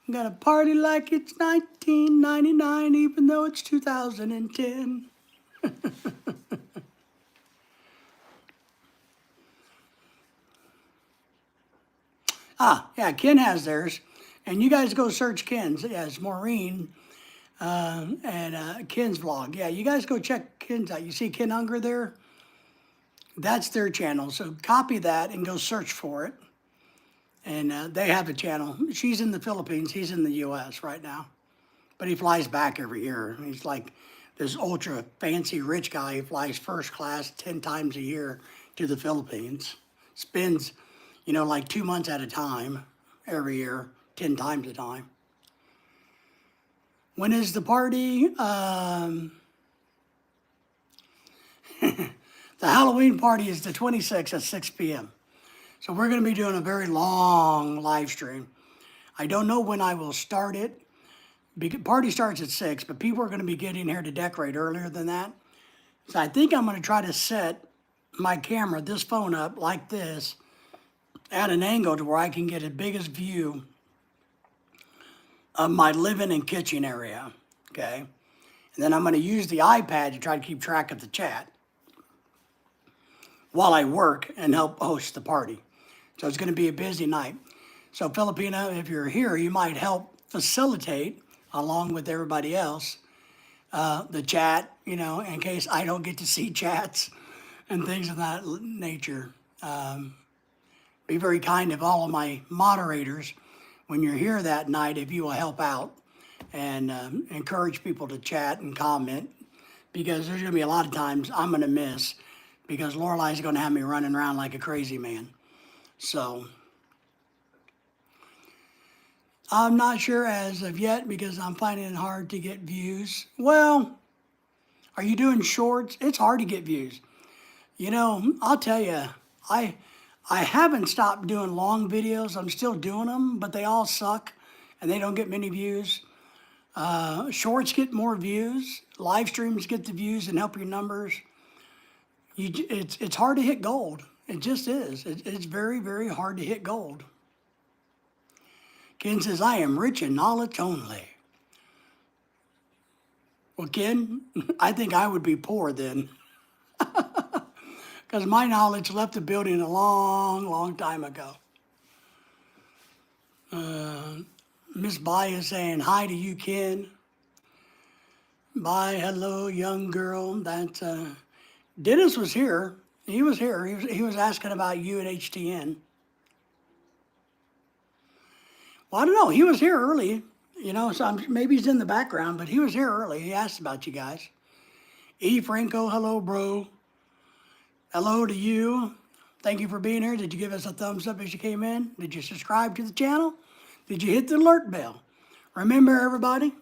I'm gonna party like it's 1999, even though it's 2010. Yeah, Ken has theirs. And you guys go search Ken's. Yeah, it's Maureen and Ken's vlog. Yeah, you guys go check Ken's out. You see Ken Unger there? That's their channel. So copy that and go search for it. And they have a channel. She's in the Philippines. He's in the U.S. right now. But he flies back every year. He's like this ultra fancy rich guy. He flies first class 10 times a year to the Philippines. Spends, like 2 months at a time every year, 10 times a time. When is the party? The Halloween party is the 26th at 6 p.m. So we're going to be doing a very long live stream. I don't know when I will start it. Party starts at 6, but people are going to be getting here to decorate earlier than that. So I think I'm going to try to set my camera, this phone up like this, at an angle to where I can get the biggest view of my living and kitchen area, okay? And then I'm going to use the iPad to try to keep track of the chat while I work and help host the party. So it's going to be a busy night. So Filipina, if you're here, you might help facilitate, along with everybody else, the chat, in case I don't get to see chats and things of that nature. Be very kind of all of my moderators when you're here that night, if you will help out and encourage people to chat and comment, because there's going to be a lot of times I'm going to miss because Lorelai's going to have me running around like a crazy man. So I'm not sure as of yet because I'm finding it hard to get views. Well, are you doing shorts? It's hard to get views. I'll tell you, I haven't stopped doing long videos. I'm still doing them, but they all suck and they don't get many views. Shorts get more views. Live streams get the views and help your numbers. It's hard to hit gold. It just is. It's very, very hard to hit gold. Ken says, I am rich in knowledge only. Well, Ken, I think I would be poor then. Because my knowledge left the building a long, long time ago. Miss Bai is saying hi to you, Ken. Bye, hello, young girl. That's Dennis was here. He was here. He was asking about you at HTN. Well, I don't know. He was here early, so maybe he's in the background, but he was here early. He asked about you guys. E. Franco, hello, bro. Hello to you. Thank you for being here. Did you give us a thumbs up as you came in? Did you subscribe to the channel? Did you hit the alert bell? Remember, everybody,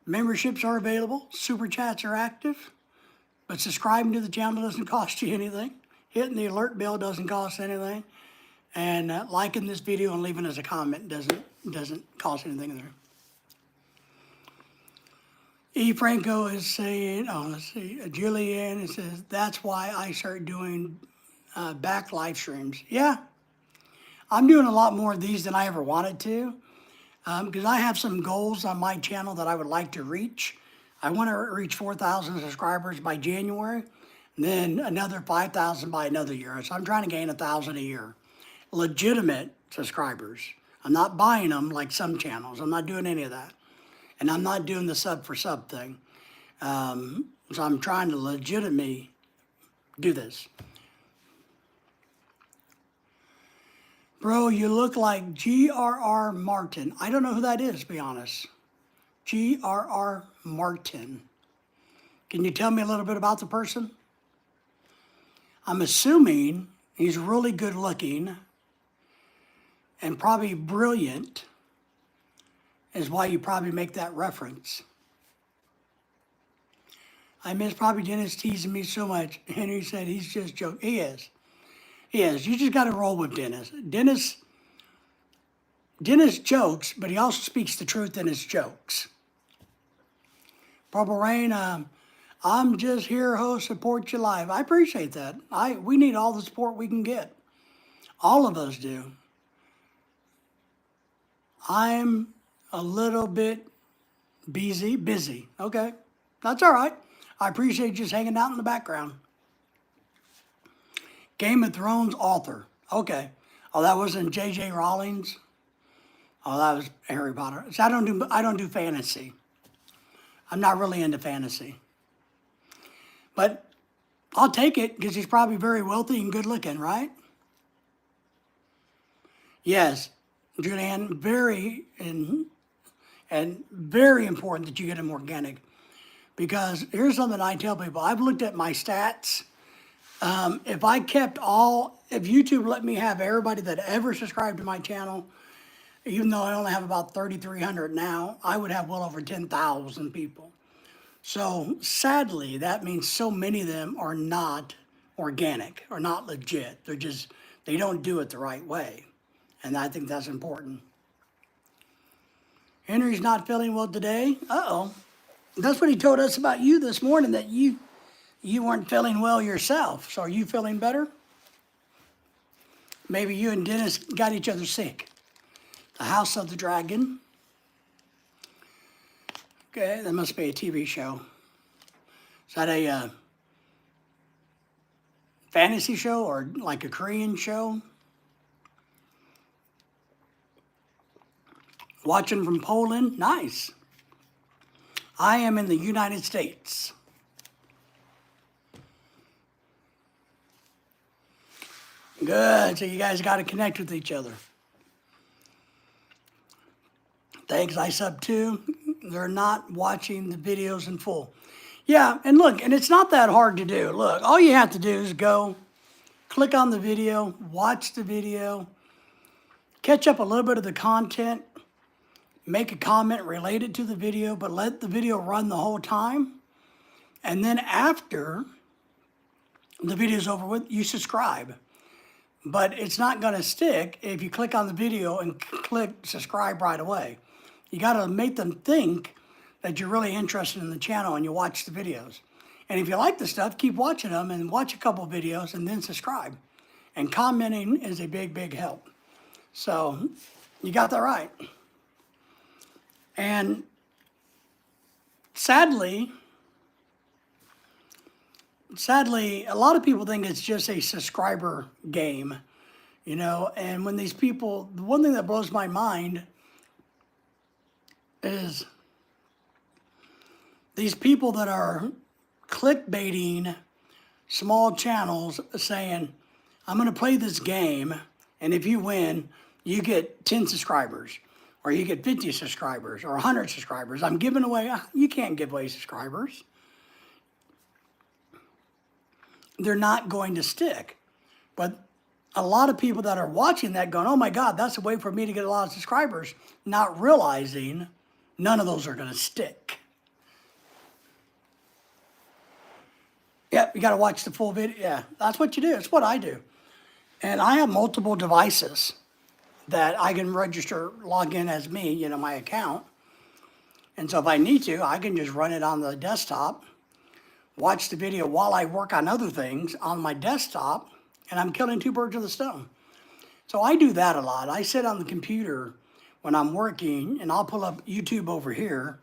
memberships are available. Super chats are active. But subscribing to the channel doesn't cost you anything. Hitting the alert bell doesn't cost anything. And liking this video and leaving us a comment doesn't cost anything there. E. Franco is saying, let's see, Julianne says, that's why I started doing back live streams. Yeah, I'm doing a lot more of these than I ever wanted to because I have some goals on my channel that I would like to reach. I want to reach 4,000 subscribers by January, and then another 5,000 by another year. So I'm trying to gain 1,000 a year. Legitimate subscribers. I'm not buying them like some channels. I'm not doing any of that. And I'm not doing the sub for sub thing. So I'm trying to legitimately do this. Bro, you look like G.R.R. Martin. I don't know who that is, to be honest. G.R.R. Martin. Can you tell me a little bit about the person? I'm assuming he's really good looking and probably brilliant is why you probably make that reference. I miss probably Dennis teasing me so much. Henry said he's just joking. He is. He is. You just got to roll with Dennis. Dennis jokes, but he also speaks the truth in his jokes. Purple Rain, I'm just here, host, support you live. I appreciate that. We need all the support we can get. All of us do. I'm a little bit busy. Okay, that's all right. I appreciate just hanging out in the background. Game of Thrones author. Okay. Oh, that wasn't J.J. Rowling's. Oh, that was Harry Potter. So I don't do fantasy. I'm not really into fantasy. But I'll take it because he's probably very wealthy and good looking, right? Yes, Julianne, and very important that you get them organic. Because here's something I tell people. I've looked at my stats. If YouTube let me have everybody that ever subscribed to my channel, even though I only have about 3,300 now, I would have well over 10,000 people. So sadly, that means so many of them are not organic or not legit. They don't do it the right way. And I think that's important. Henry's not feeling well today. Uh-oh. That's what he told us about you this morning, that you weren't feeling well yourself. So are you feeling better? Maybe you and Dennis got each other sick. The House of the Dragon. Okay, that must be a TV show. Is that a fantasy show or like a Korean show? Watching from Poland, nice. I am in the United States. Good, so you guys got to connect with each other. Thanks, I sub too. They're not watching the videos in full. Yeah, and look, and it's not that hard to do. Look, all you have to do is go, click on the video, watch the video, catch up a little bit of the content, make a comment related to the video, but let the video run the whole time. And then after the video's over with, you subscribe. But it's not going to stick if you click on the video and click subscribe right away. You got to make them think that you're really interested in the channel and you watch the videos. And if you like the stuff, keep watching them and watch a couple videos and then subscribe. And commenting is a big, big help. So you got that right. And sadly, a lot of people think it's just a subscriber game, and when these people, the one thing that blows my mind is these people that are clickbaiting small channels saying, I'm going to play this game, and if you win, you get 10 subscribers, or you get 50 subscribers, or 100 subscribers. I'm giving away, you can't give away subscribers. They're not going to stick. But a lot of people that are watching that going, oh my God, that's a way for me to get a lot of subscribers, not realizing none of those are going to stick. Yep, you got to watch the full video. Yeah, that's what you do. It's what I do. And I have multiple devices that I can log in as me, my account. And so if I need to, I can just run it on the desktop, watch the video while I work on other things on my desktop, and I'm killing two birds with a stone. So I do that a lot. I sit on the computer when I'm working, and I'll pull up YouTube over here,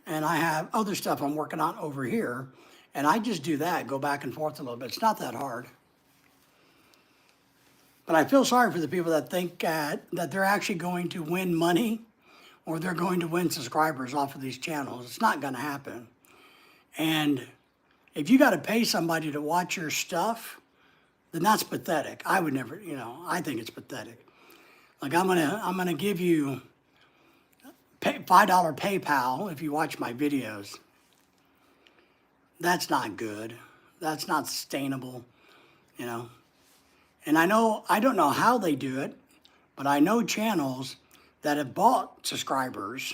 and I have other stuff I'm working on over here, and I just do that, go back and forth a little bit. It's not that hard. But I feel sorry for the people that think that they're actually going to win money or they're going to win subscribers off of these channels. It's not going to happen. And if you got to pay somebody to watch your stuff, then that's pathetic. I would never, I think it's pathetic. Like I'm gonna give you $5 PayPal if you watch my videos. That's not good. That's not sustainable, And I don't know how they do it, but I know channels that have bought subscribers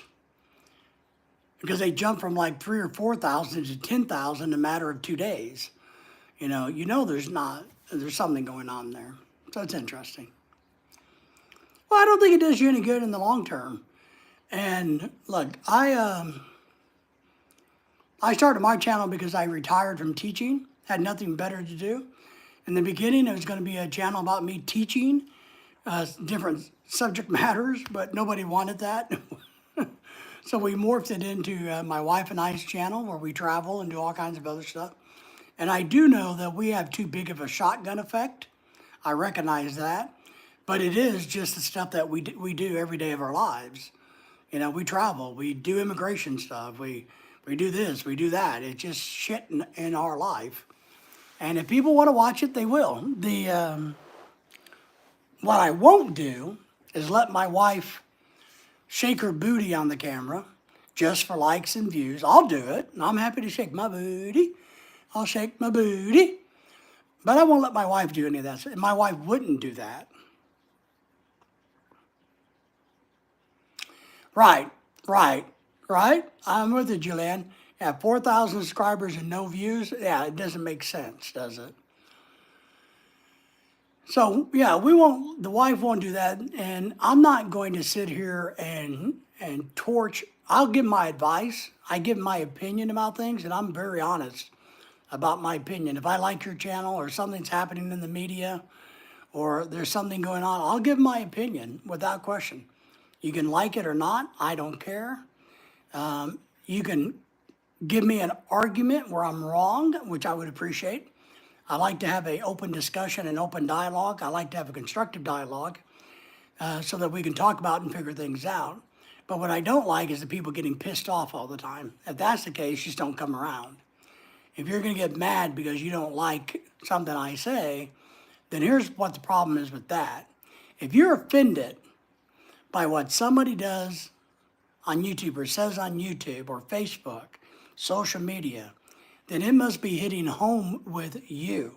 because they jumped from like 3 or 4,000 to 10,000 in a matter of 2 days. There's something going on there. So it's interesting. Well, I don't think it does you any good in the long term. And look, I started my channel because I retired from teaching, had nothing better to do. In the beginning, it was going to be a channel about me teaching different subject matters, but nobody wanted that. So we morphed it into my wife and I's channel where we travel and do all kinds of other stuff. And I do know that we have too big of a shotgun effect. I recognize that. But it is just the stuff that we do every day of our lives. We travel, we do immigration stuff, we do this, we do that. It's just shit in our life. And if people want to watch it, they will. What I won't do is let my wife shake her booty on the camera just for likes and views. I'll do it, and I'm happy to shake my booty. I'll shake my booty. But I won't let my wife do any of that. My wife wouldn't do that. Right. I'm with you, Julianne. Yeah, 4,000 subscribers and no views. Yeah, it doesn't make sense, does it? So yeah, the wife won't do that, and I'm not going to sit here and torch. I'll give my advice. I give my opinion about things, and I'm very honest about my opinion. If I like your channel or something's happening in the media or there's something going on, I'll give my opinion without question. You can like it or not, I don't care. You can give me an argument where I'm wrong, which I would appreciate. I like to have an open discussion and open dialogue. I like to have a constructive dialogue so that we can talk about and figure things out. But what I don't like is the people getting pissed off all the time. If that's the case, just don't come around. If you're going to get mad because you don't like something I say, then here's what the problem is with that. If you're offended by what somebody does on YouTube or says on YouTube or Facebook, social media, then it must be hitting home with you.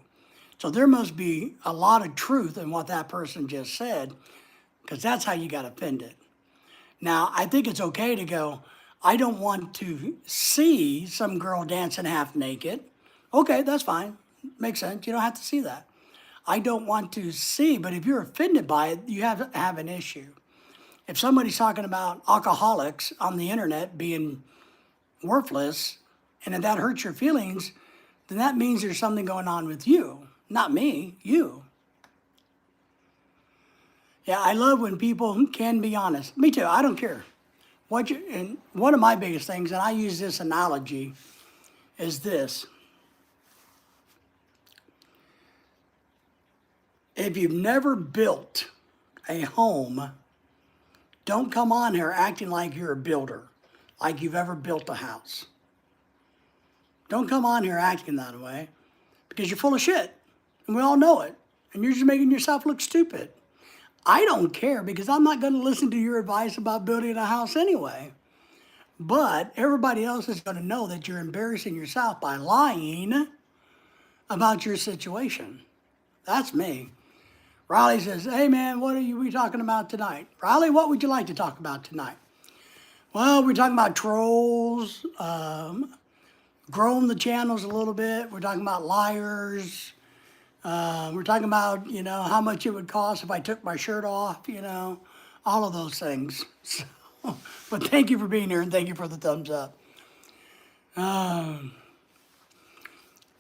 So there must be a lot of truth in what that person just said, because that's how you got offended. Now, I think it's okay to go, I don't want to see some girl dancing half naked. Okay, that's fine. Makes sense. You don't have to see that. I don't want to see, but if you're offended by it, you have an issue. If somebody's talking about alcoholics on the internet being worthless, and if that hurts your feelings, then that means there's something going on with you. Not me, you. Yeah, I love when people can be honest. Me too, I don't care. And one of my biggest things, and I use this analogy, is this. If you've never built a home, don't come on here acting like you're a builder, like you've ever built a house. Don't come on here acting that way because you're full of shit, and we all know it, and you're just making yourself look stupid. I don't care because I'm not going to listen to your advice about building a house anyway. But everybody else is going to know that you're embarrassing yourself by lying about your situation. That's me. Riley says, hey man, what are we talking about tonight? Riley, what would you like to talk about tonight? Well, we're talking about trolls, growing the channels a little bit. We're talking about liars. We're talking about, how much it would cost if I took my shirt off, all of those things. So, but thank you for being here and thank you for the thumbs up.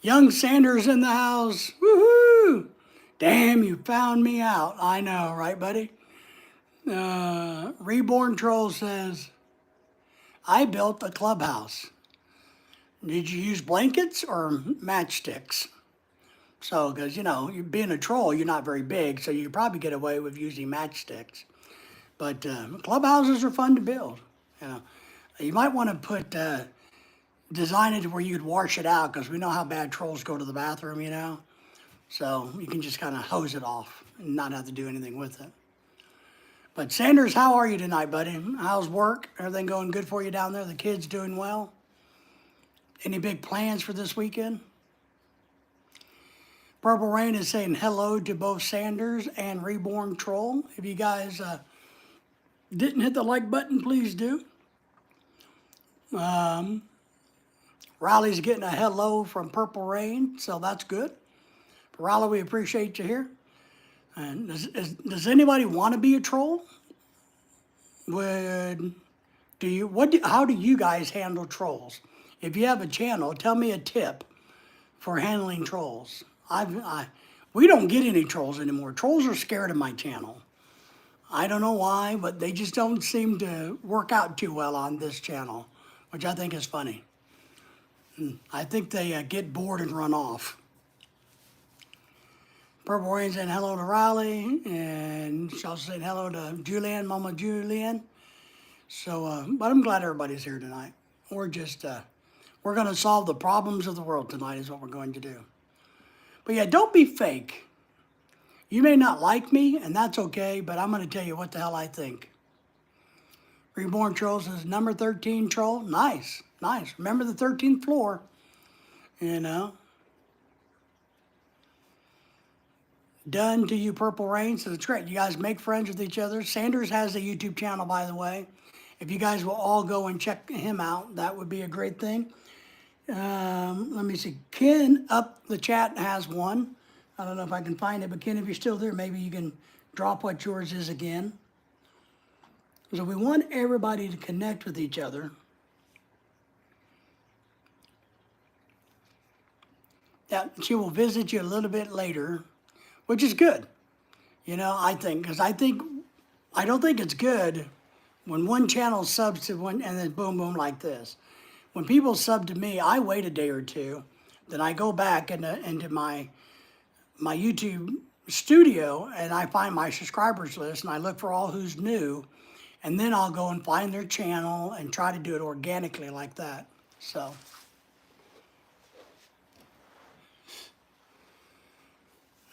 Young Sanders in the house. Woohoo! Damn, you found me out. I know, right, buddy? Reborn Troll says, I built a clubhouse. Did you use blankets or matchsticks? So, because, you being a troll, you're not very big, so you could probably get away with using matchsticks. But clubhouses are fun to build. You might want to put, design it to where you could wash it out, because we know how bad trolls go to the bathroom, So you can just kind of hose it off and not have to do anything with it. But Sanders, how are you tonight, buddy? How's work? Everything going good for you down there? The kids doing well? Any big plans for this weekend? Purple Rain is saying hello to both Sanders and Reborn Troll. If you guys didn't hit the like button, please do. Riley's getting a hello from Purple Rain, so that's good. Riley, we appreciate you here. And does anybody want to be a troll? Would do you how do you guys handle trolls? If you have a channel, tell me a tip for handling trolls. We don't get any trolls anymore. Trolls are scared of my channel. I don't know why, but they just don't seem to work out too well on this channel, which I think is funny. I think they get bored and run off. Purple Rain saying hello to Riley, and she also said hello to Julianne, Mama Julianne. So, but I'm glad everybody's here tonight. We're just, we're going to solve the problems of the world tonight is what we're going to do. But yeah, don't be fake. You may not like me, and that's okay, but I'm going to tell you what the hell I think. Reborn Troll says, number 13 troll. Nice, nice. Remember the 13th floor, you know. Done to you, Purple Rain says, it's great. You guys make friends with each other. Sanders has a YouTube channel, by the way. If you guys will all go and check him out, that would be a great thing. Let me see. Ken up the chat has one. I don't know if I can find it, but Ken, if you're still there, maybe you can drop what yours is again. So we want everybody to connect with each other. Yeah, she will visit you a little bit later, which is good. You know, I think, because I don't think it's good when one channel subs to one and then boom, boom like this. When people sub to me, I wait a day or two, then I go back into my YouTube studio and I find my subscribers list and I look for all who's new, and then I'll go and find their channel and try to do it organically like that. So.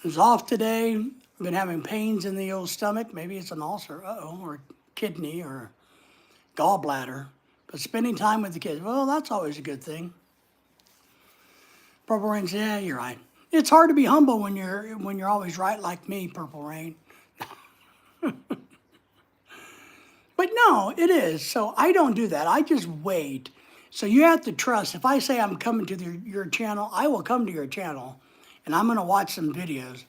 I was off today. I've been having pains in the old stomach. Maybe it's an ulcer, or kidney, or gallbladder. But spending time with the kids, well, that's always a good thing. Purple Rain says, yeah, you're right. It's hard to be humble when you're always right like me, Purple Rain. But no, it is. So I don't do that. I just wait. So you have to trust. If I say I'm coming to your channel, I will come to your channel. And I'm going to watch some videos,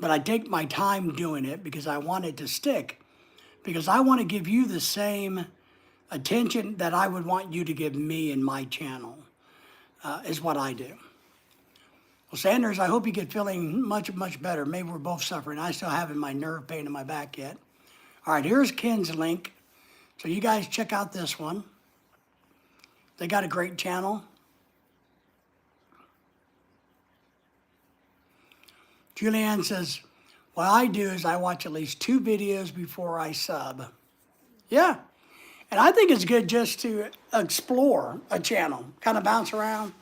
but I take my time doing it because I want it to stick, because I want to give you the same attention that I would want you to give me in my channel, is what I do. Well, Sanders, I hope you get feeling much, much better. Maybe we're both suffering. I still haven't my nerve pain in my back yet. All right, here's Ken's link. So you guys check out this one. They got a great channel. Julianne says, what I do is I watch at least 2 videos before I sub. Yeah, and I think it's good just to explore a channel, kind of bounce around,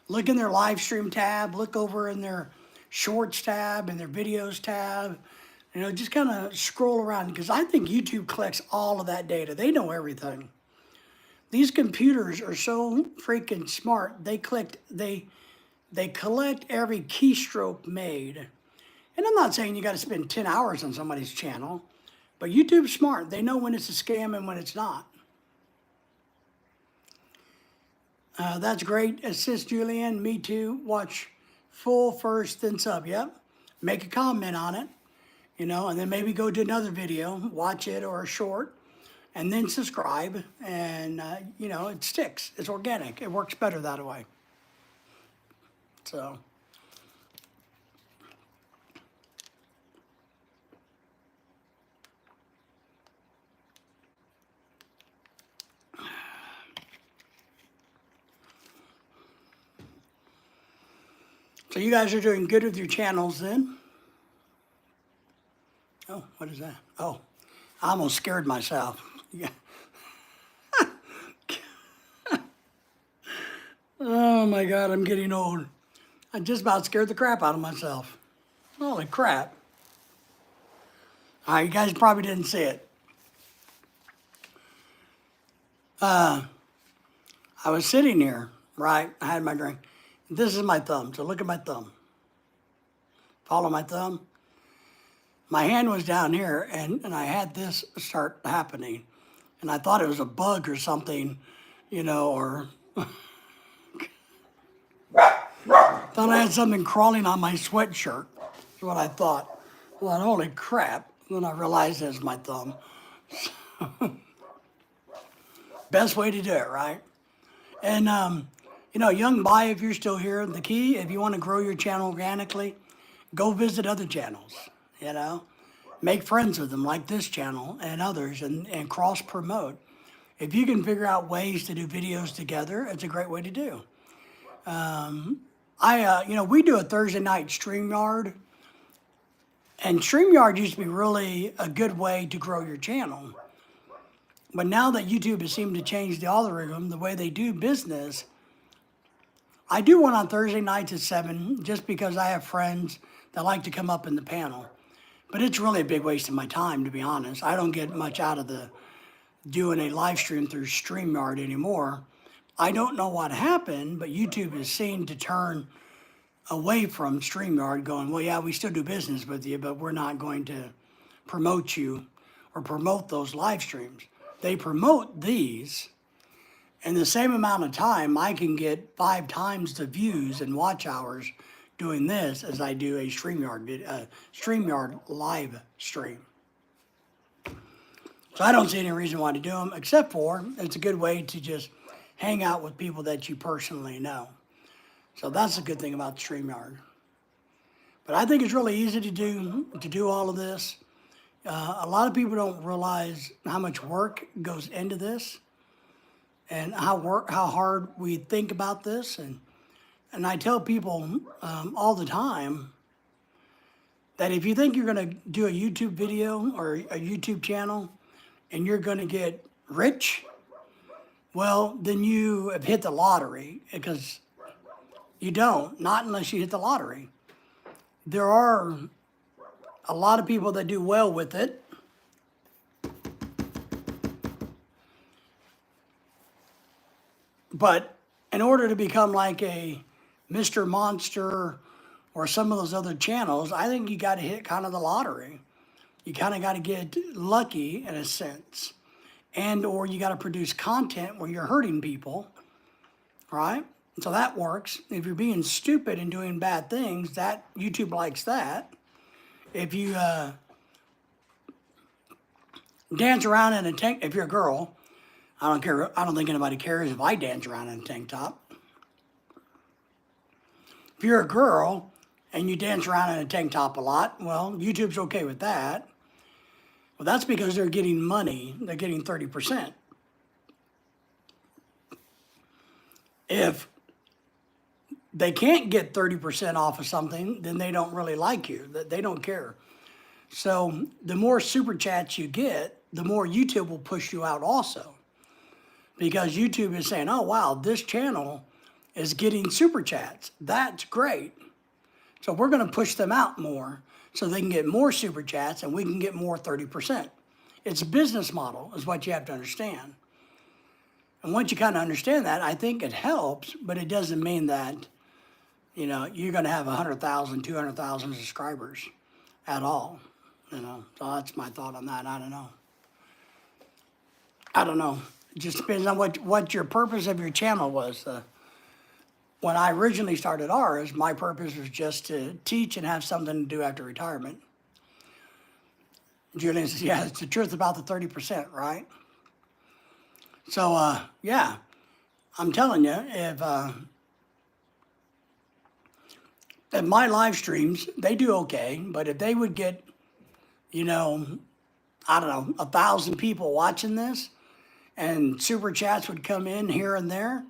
look in their live stream tab, look over in their shorts tab and their videos tab, you know, just kind of scroll around, because I think YouTube collects all of that data. They know everything. These computers are so freaking smart. They collect every keystroke made. And I'm not saying you got to spend 10 hours on somebody's channel, but YouTube's smart. They know when it's a scam and when it's not. That's great. Assist Julianne. Me too. Watch full first, then sub. Yep. Make a comment on it, you know, and then maybe go to another video, watch it or a short, and then subscribe. And, you know, it sticks. It's organic. It works better that way. So. So you guys are doing good with your channels then. Oh, what is that? Oh, I almost scared myself. Yeah. Oh my God, I'm getting old. I just about scared the crap out of myself. Holy crap. All right, you guys probably didn't see it. I was sitting here, right? I had my drink. This is my thumb, so look at my thumb. Follow my thumb. My hand was down here, and I had this start happening. And I thought it was a bug or something or thought I had something crawling on my sweatshirt. That's what I thought. Well, holy crap. Then I realized it was my thumb. Best way to do it, right? And, Young Buy, if you're still here, the key, if you want to grow your channel organically, go visit other channels, make friends with them like this channel and others and cross promote. If you can figure out ways to do videos together, it's a great way to do. We do a Thursday night StreamYard, and StreamYard used to be really a good way to grow your channel. But now that YouTube has seemed to change the algorithm, the way they do business, I do one on Thursday nights at 7 just because I have friends that like to come up in the panel. But it's really a big waste of my time, to be honest. I don't get much out of doing a live stream through StreamYard anymore. I don't know what happened, but YouTube is seen to turn away from StreamYard going, well, yeah, we still do business with you, but we're not going to promote you or promote those live streams. They promote these, and the same amount of time, I can get 5 times the views and watch hours doing this as I do a StreamYard live stream. So I don't see any reason why to do them, except for it's a good way to just hang out with people that you personally know. So that's the good thing about StreamYard. But I think it's really easy to do all of this. A lot of people don't realize how much work goes into this and how hard we think about this. And I tell people all the time that if you think you're going to do a YouTube video or a YouTube channel and you're going to get rich, well, then you have hit the lottery, because you don't, not unless you hit the lottery. There are a lot of people that do well with it. But in order to become like a Mr. Monster or some of those other channels, I think you got to hit kind of the lottery. You kind of got to get lucky in a sense. Or you got to produce content where you're hurting people, right? So that works. If you're being stupid and doing bad things, that YouTube likes that. If you dance around in a tank, if you're a girl, I don't care. I don't think anybody cares if I dance around in a tank top. If you're a girl and you dance around in a tank top a lot, well, YouTube's okay with that. Well, that's because they're getting money. They're getting 30%. If they can't get 30% off of something, then they don't really like you. They don't care. So the more super chats you get, the more YouTube will push you out also. Because YouTube is saying, oh, wow, this channel is getting super chats. That's great. So we're going to push them out more so they can get more super chats and we can get more 30%. It's a business model is what you have to understand. And once you kind of understand that, I think it helps, but it doesn't mean that you're going to have 100,000, 200,000 subscribers at all. So that's my thought on that. I don't know. It just depends on what your purpose of your channel was. When I originally started ours, my purpose was just to teach and have something to do after retirement. Julian says, yeah, it's the truth about the 30%, right? So, yeah, I'm telling you, if my live streams, they do okay, but if they would get, I don't know, 1,000 people watching this and super chats would come in here and there,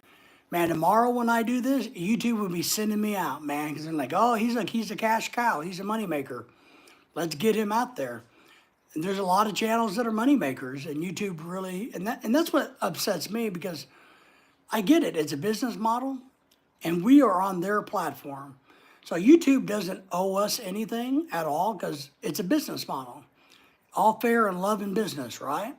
man, tomorrow when I do this, YouTube would be sending me out, man, because they're like, oh, he's a cash cow. He's a moneymaker. Let's get him out there. And there's a lot of channels that are moneymakers, and YouTube really, and that's what upsets me, because I get it. It's a business model, and we are on their platform. So YouTube doesn't owe us anything at all because it's a business model. All fair and love in business, right?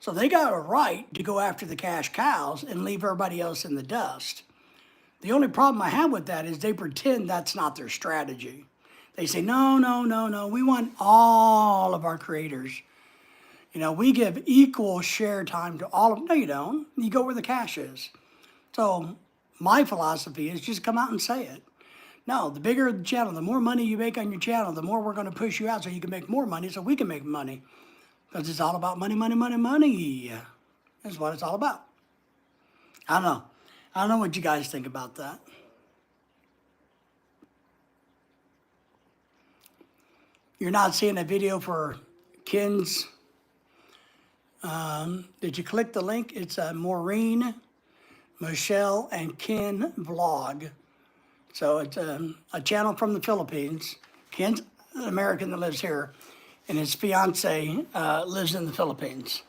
So they got a right to go after the cash cows and leave everybody else in the dust. The only problem I have with that is they pretend that's not their strategy. They say, no, we want all of our creators, You know, we give equal share time to all of, no, you don't. You go where the cash is. So my philosophy is just come out and say it. No, the bigger the channel, the more money you make on your channel, the more we're going to push you out so you can make more money so we can make money. Because it's all about money, money, money, money. That's what it's all about. I don't know. I don't know what you guys think about that. You're not seeing a video for Ken's. Did you click the link? It's a Maureen, Michelle, and Ken vlog. So it's a channel from the Philippines. Ken's an American that lives here, and his fiance lives in the Philippines.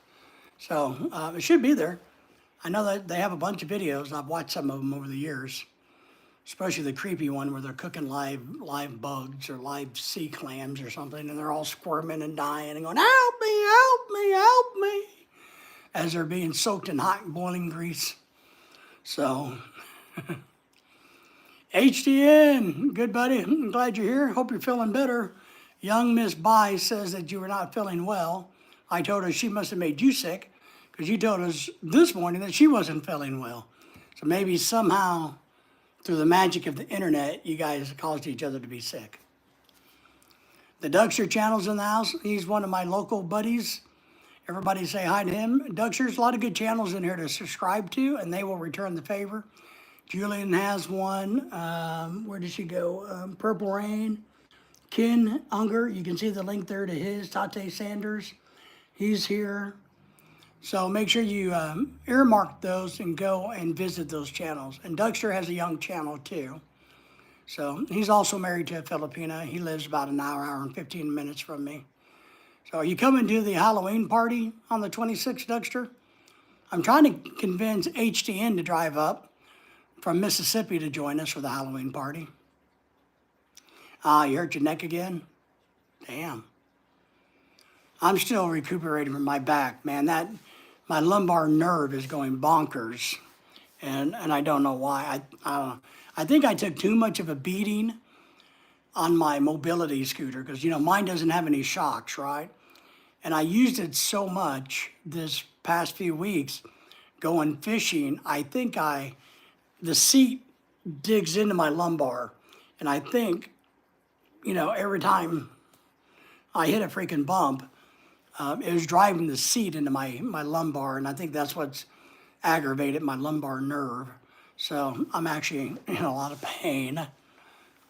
So it should be there. I know that they have a bunch of videos. I've watched some of them over the years, especially the creepy one where they're cooking live bugs or live sea clams or something, and they're all squirming and dying and going, "Help me, help me, help me," as they're being soaked in hot boiling grease. So, HDN, good buddy. I'm glad you're here. Hope you're feeling better. Young Miss Bai says that you were not feeling well. I told her she must have made you sick because you told us this morning that she wasn't feeling well. So maybe somehow through the magic of the internet, you guys caused each other to be sick. The Dougster channel's in the house. He's one of my local buddies. Everybody say hi to him. Dougster's a lot of good channels in here to subscribe to, and they will return the favor. Julian has one. Where did she go? Purple Rain. Ken Unger, you can see the link there to his. Tate Sanders, he's here. So make sure you earmark those and go and visit those channels. And Dougster has a young channel too. So he's also married to a Filipina. He lives about an hour and 15 minutes from me. So are you coming to the Halloween party on the 26th, Dougster? I'm trying to convince HDN to drive up from Mississippi to join us for the Halloween party. You hurt your neck again? Damn. I'm still recuperating from my back, man. My lumbar nerve is going bonkers, and I don't know why. I think I took too much of a beating on my mobility scooter because, you know, mine doesn't have any shocks, right? And I used it so much this past few weeks going fishing. I think the seat digs into my lumbar, and I think, you know, every time I hit a freaking bump, it was driving the seat into my lumbar, and I think that's what's aggravated my lumbar nerve. So I'm actually in a lot of pain.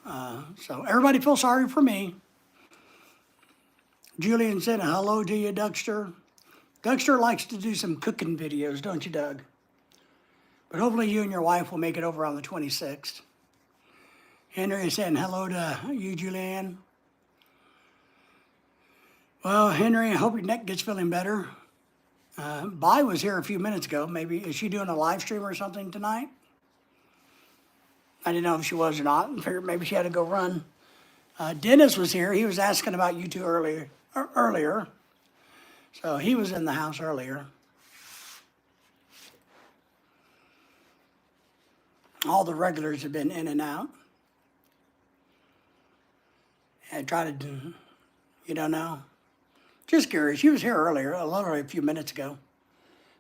So everybody feel sorry for me. Julian said hello to you, Dougster. Dougster likes to do some cooking videos, don't you, Doug? But hopefully you and your wife will make it over on the 26th. Henry is saying hello to you, Julianne. Well, Henry, I hope your neck gets feeling better. Bai was here a few minutes ago. Maybe, is she doing a live stream or something tonight? I didn't know if she was or not. I figured maybe she had to go run. Dennis was here. He was asking about you two earlier. So he was in the house earlier. All the regulars have been in and out. I tried to do, you don't know? Just curious. She was here earlier, literally a few minutes ago.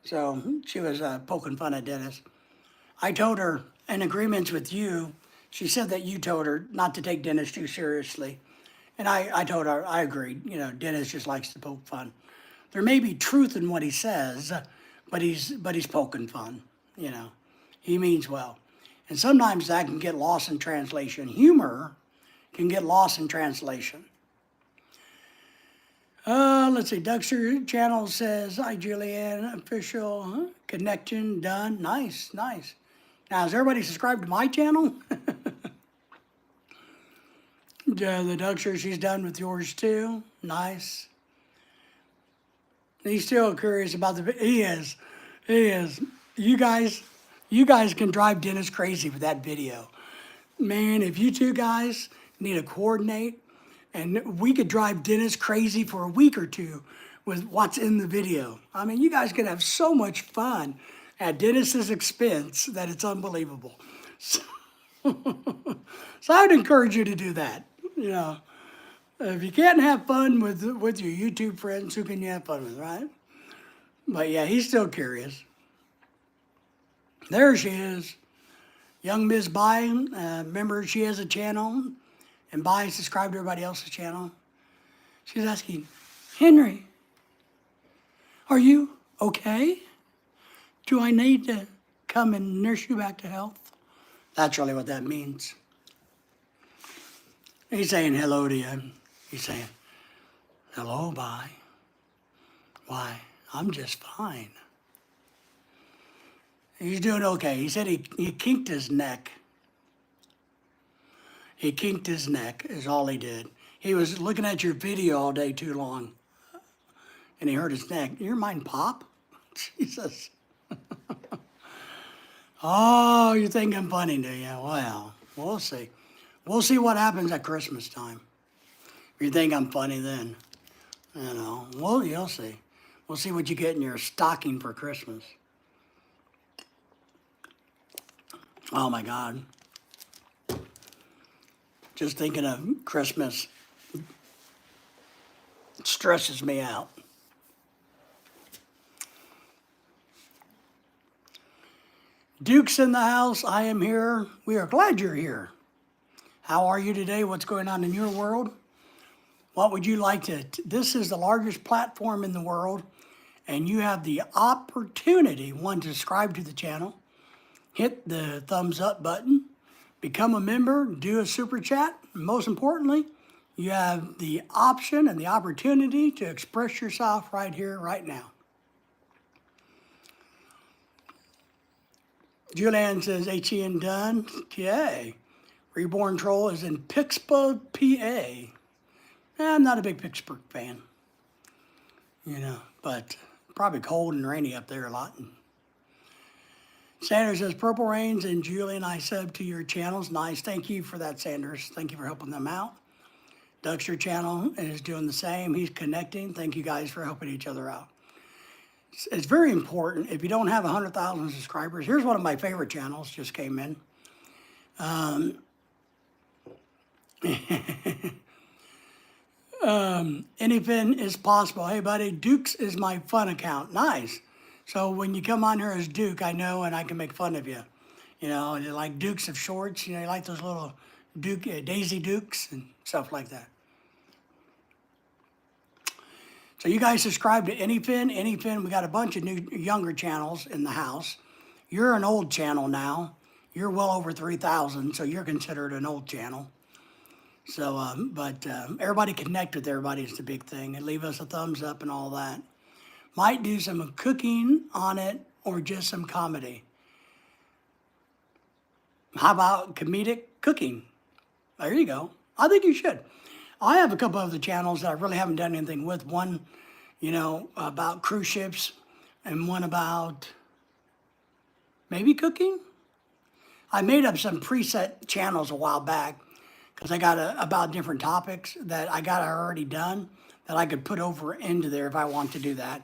So she was poking fun at Dennis. I told her, in agreement with you, she said that you told her not to take Dennis too seriously. And I told her, I agreed. You know, Dennis just likes to poke fun. There may be truth in what he says, but he's poking fun, you know. He means well. And sometimes that can get lost in translation. Humor can get lost in translation. Let's see, Dougster channel says, hi, Julianne, official connection done. Nice, nice. Now, is everybody subscribed to my channel? The Dougster, she's done with yours too. Nice. He's still curious about he is. You guys can drive Dennis crazy with that video. Man, if you two guys need to coordinate, and we could drive Dennis crazy for a week or two with what's in the video. I mean, you guys could have so much fun at Dennis's expense that it's unbelievable. So I would encourage you to do that, you know. If you can't have fun with your YouTube friends, who can you have fun with, right? But yeah, he's still curious. There she is, young Miss Bai. Remember, she has a channel, and Bai subscribed to everybody else's channel. She's asking, Henry, are you okay? Do I need to come and nurse you back to health? That's really what that means. He's saying hello to you. He's saying, hello, Bai. Why, I'm just fine. He's doing okay. He said he kinked his neck. He kinked his neck is all he did. He was looking at your video all day too long, and he hurt his neck. Your mind pop? Jesus. Oh, you think I'm funny, do you? Well, we'll see. We'll see what happens at Christmas time. If you think I'm funny then, well, you'll see. We'll see what you get in your stocking for Christmas. Oh my God. Just thinking of Christmas stresses me out. Duke's in the house. I am here. We are glad you're here. How are you today? What's going on in your world? What would you like to? This is the largest platform in the world, and you have the opportunity, one, to subscribe to the channel, hit the thumbs up button, become a member, do a super chat. Most importantly, you have the option and the opportunity to express yourself right here, right now. Julianne says, HEN done. Okay. Reborn Troll is in Pittsburgh, PA. I'm not a big Pittsburgh fan, but probably cold and rainy up there a lot. Sanders says, Purple Rains and Julian, I sub to your channels. Nice. Thank you for that, Sanders. Thank you for helping them out. Duckster channel is doing the same. He's connecting. Thank you guys for helping each other out. It's very important. If you don't have 100,000 subscribers, here's one of my favorite channels, just came in. Anything is possible. Hey, buddy, Duke's is my fun account. Nice. So when you come on here as Duke, I know, and I can make fun of you. You like Dukes of Shorts. You like those little Daisy Dukes and stuff like that. So you guys subscribe to Anyfin. We got a bunch of new, younger channels in the house. You're an old channel now. You're well over 3,000, so you're considered an old channel. So, everybody connect with everybody is the big thing, and leave us a thumbs up and all that. Might do some cooking on it or just some comedy. How about comedic cooking? There you go. I think you should. I have a couple of the channels that I really haven't done anything with. One, about cruise ships, and one about maybe cooking. I made up some preset channels a while back because I got about different topics that I got already done that I could put over into there if I want to do that.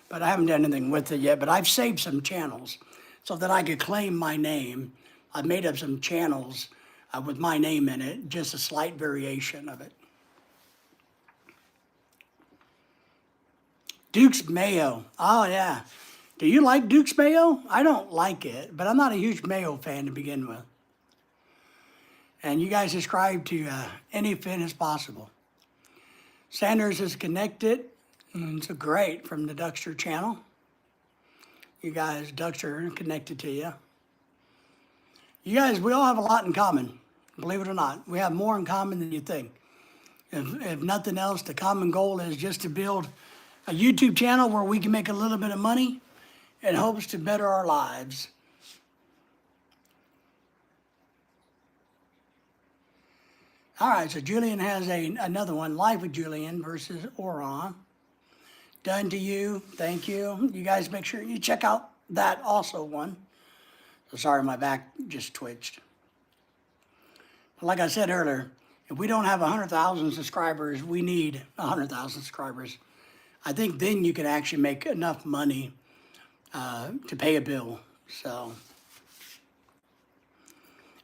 But I haven't done anything with it yet. But I've saved some channels so that I could claim my name. I've made up some channels with my name in it, just a slight variation of it. Duke's Mayo. Oh, yeah. Do you like Duke's Mayo? I don't like it, but I'm not a huge mayo fan to begin with. And you guys subscribe to Anyfin as possible. Sanders is connected. And it's great from the Duckster channel. You guys, Duckster connected to you. You guys, we all have a lot in common. Believe it or not, we have more in common than you think. If nothing else, the common goal is just to build a YouTube channel where we can make a little bit of money in hopes to better our lives. All right, so Julian has another one, Life with Julian versus Oron. Done to you, thank you. You guys make sure you check out that also one. So sorry, my back just twitched. But like I said earlier, if we don't have 100,000 subscribers, we need 100,000 subscribers. I think then you can actually make enough money to pay a bill. So,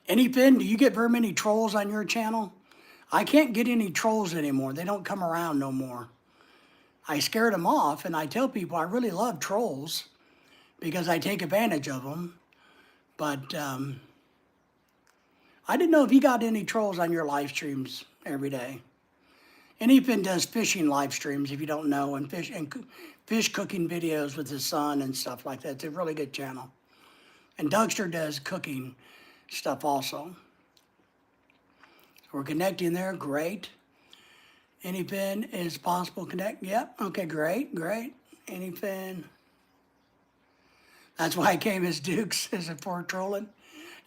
Anyfin, do you get very many trolls on your channel? I can't get any trolls anymore. They don't come around no more. I scared them off, and I tell people I really love trolls because I take advantage of them. But I didn't know if you got any trolls on your live streams every day. And Ethan does fishing live streams, if you don't know, and fish cooking videos with his son and stuff like that. It's a really good channel. And Dougster does cooking stuff also. So we're connecting there, great. Anyfin is possible connect, yep, okay, great. Anyfin. That's why I came as Dukes, as a for trolling.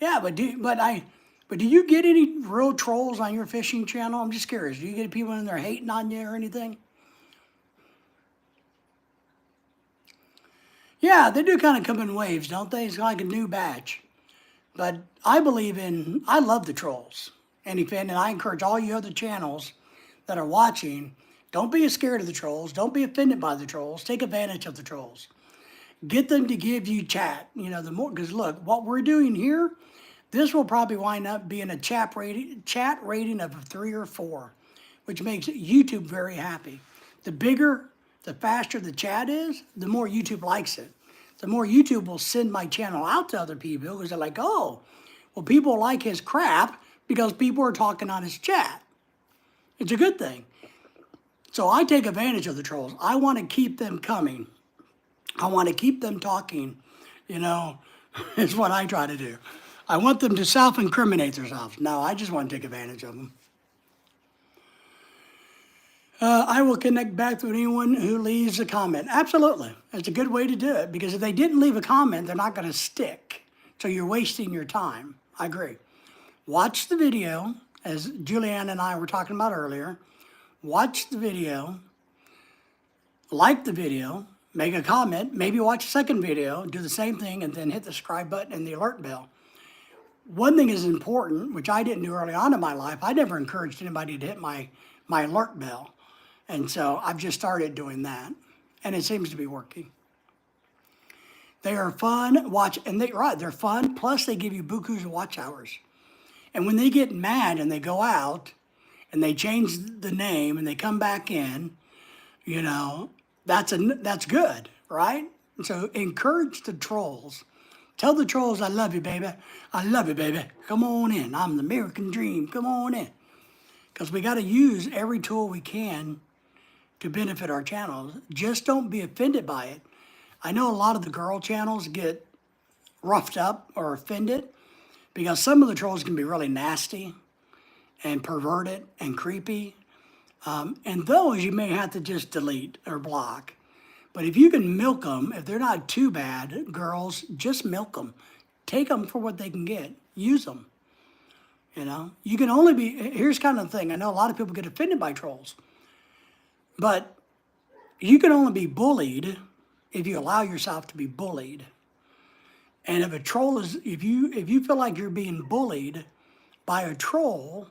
Yeah, but do you get any real trolls on your fishing channel? I'm just curious. Do you get people in there hating on you or anything? Yeah, they do kind of come in waves, don't they? It's like a new batch. But I love the trolls. And I encourage all you other channels that are watching, don't be scared of the trolls. Don't be offended by the trolls. Take advantage of the trolls. Get them to give you chat. You know, the more, because look, what we're doing here, this will probably wind up being a chat rating of a 3 or 4, which makes YouTube very happy. The bigger, the faster the chat is, the more YouTube likes it. The more YouTube will send my channel out to other people because they're like, oh, well, people like his crap because people are talking on his chat. It's a good thing. So I take advantage of the trolls. I want to keep them coming. I want to keep them talking, you know, is what I try to do. I want them to self-incriminate themselves. No, I just want to take advantage of them. I will connect back to anyone who leaves a comment. Absolutely. That's a good way to do it because if they didn't leave a comment, they're not going to stick. So you're wasting your time. I agree. Watch the video, as Julianne and I were talking about earlier. Watch the video, like the video, make a comment, maybe watch a second video, do the same thing, and then hit the subscribe button and the alert bell. One thing is important, which I didn't do early on in my life. I never encouraged anybody to hit my alert bell. And so I've just started doing that. And it seems to be working. They are fun, they're fun, plus they give you bukus of watch hours. And when they get mad and they go out and they change the name and they come back in, you know, that's good, right? And so encourage the trolls. Tell the trolls, I love you, baby. I love you, baby. Come on in. I'm the American dream. Come on in. Because we got to use every tool we can to benefit our channels. Just don't be offended by it. I know a lot of the girl channels get roughed up or offended because some of the trolls can be really nasty and perverted and creepy. And those you may have to just delete or block. But if you can milk them, if they're not too bad, girls, just milk them. Take them for what they can get. Use them. You know, you can only be, here's kind of the thing. I know a lot of people get offended by trolls. But you can only be bullied if you allow yourself to be bullied. And if a troll is, if you feel like you're being bullied by a troll,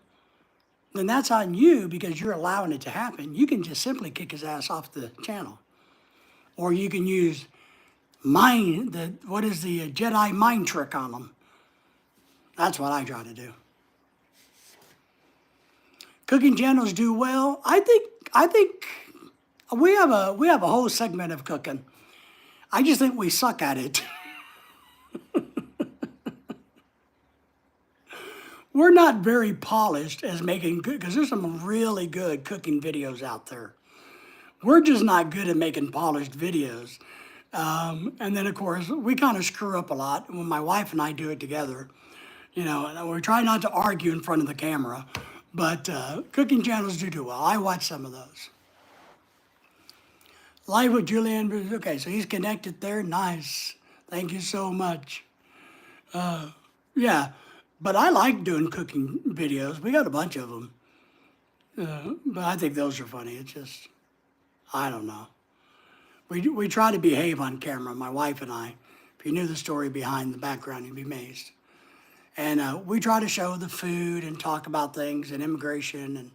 then that's on you because you're allowing it to happen. You can just simply kick his ass off the channel. Or you can use what is the Jedi mind trick on them. That's what I try to do. Cooking channels do well. I think we have a whole segment of cooking. I just think we suck at it. We're not very polished as making good, because there's some really good cooking videos out there. We're just not good at making polished videos. And then, of course, we kind of screw up a lot when my wife and I do it together. You know, and we try not to argue in front of the camera, but cooking channels do well. I watch some of those. Live with Julian. Okay, so he's connected there. Nice. Thank you so much. Yeah, but I like doing cooking videos. We got a bunch of them. But I think those are funny. It's just, I don't know. We try to behave on camera, my wife and I. If you knew the story behind the background, you'd be amazed. And we try to show the food and talk about things and immigration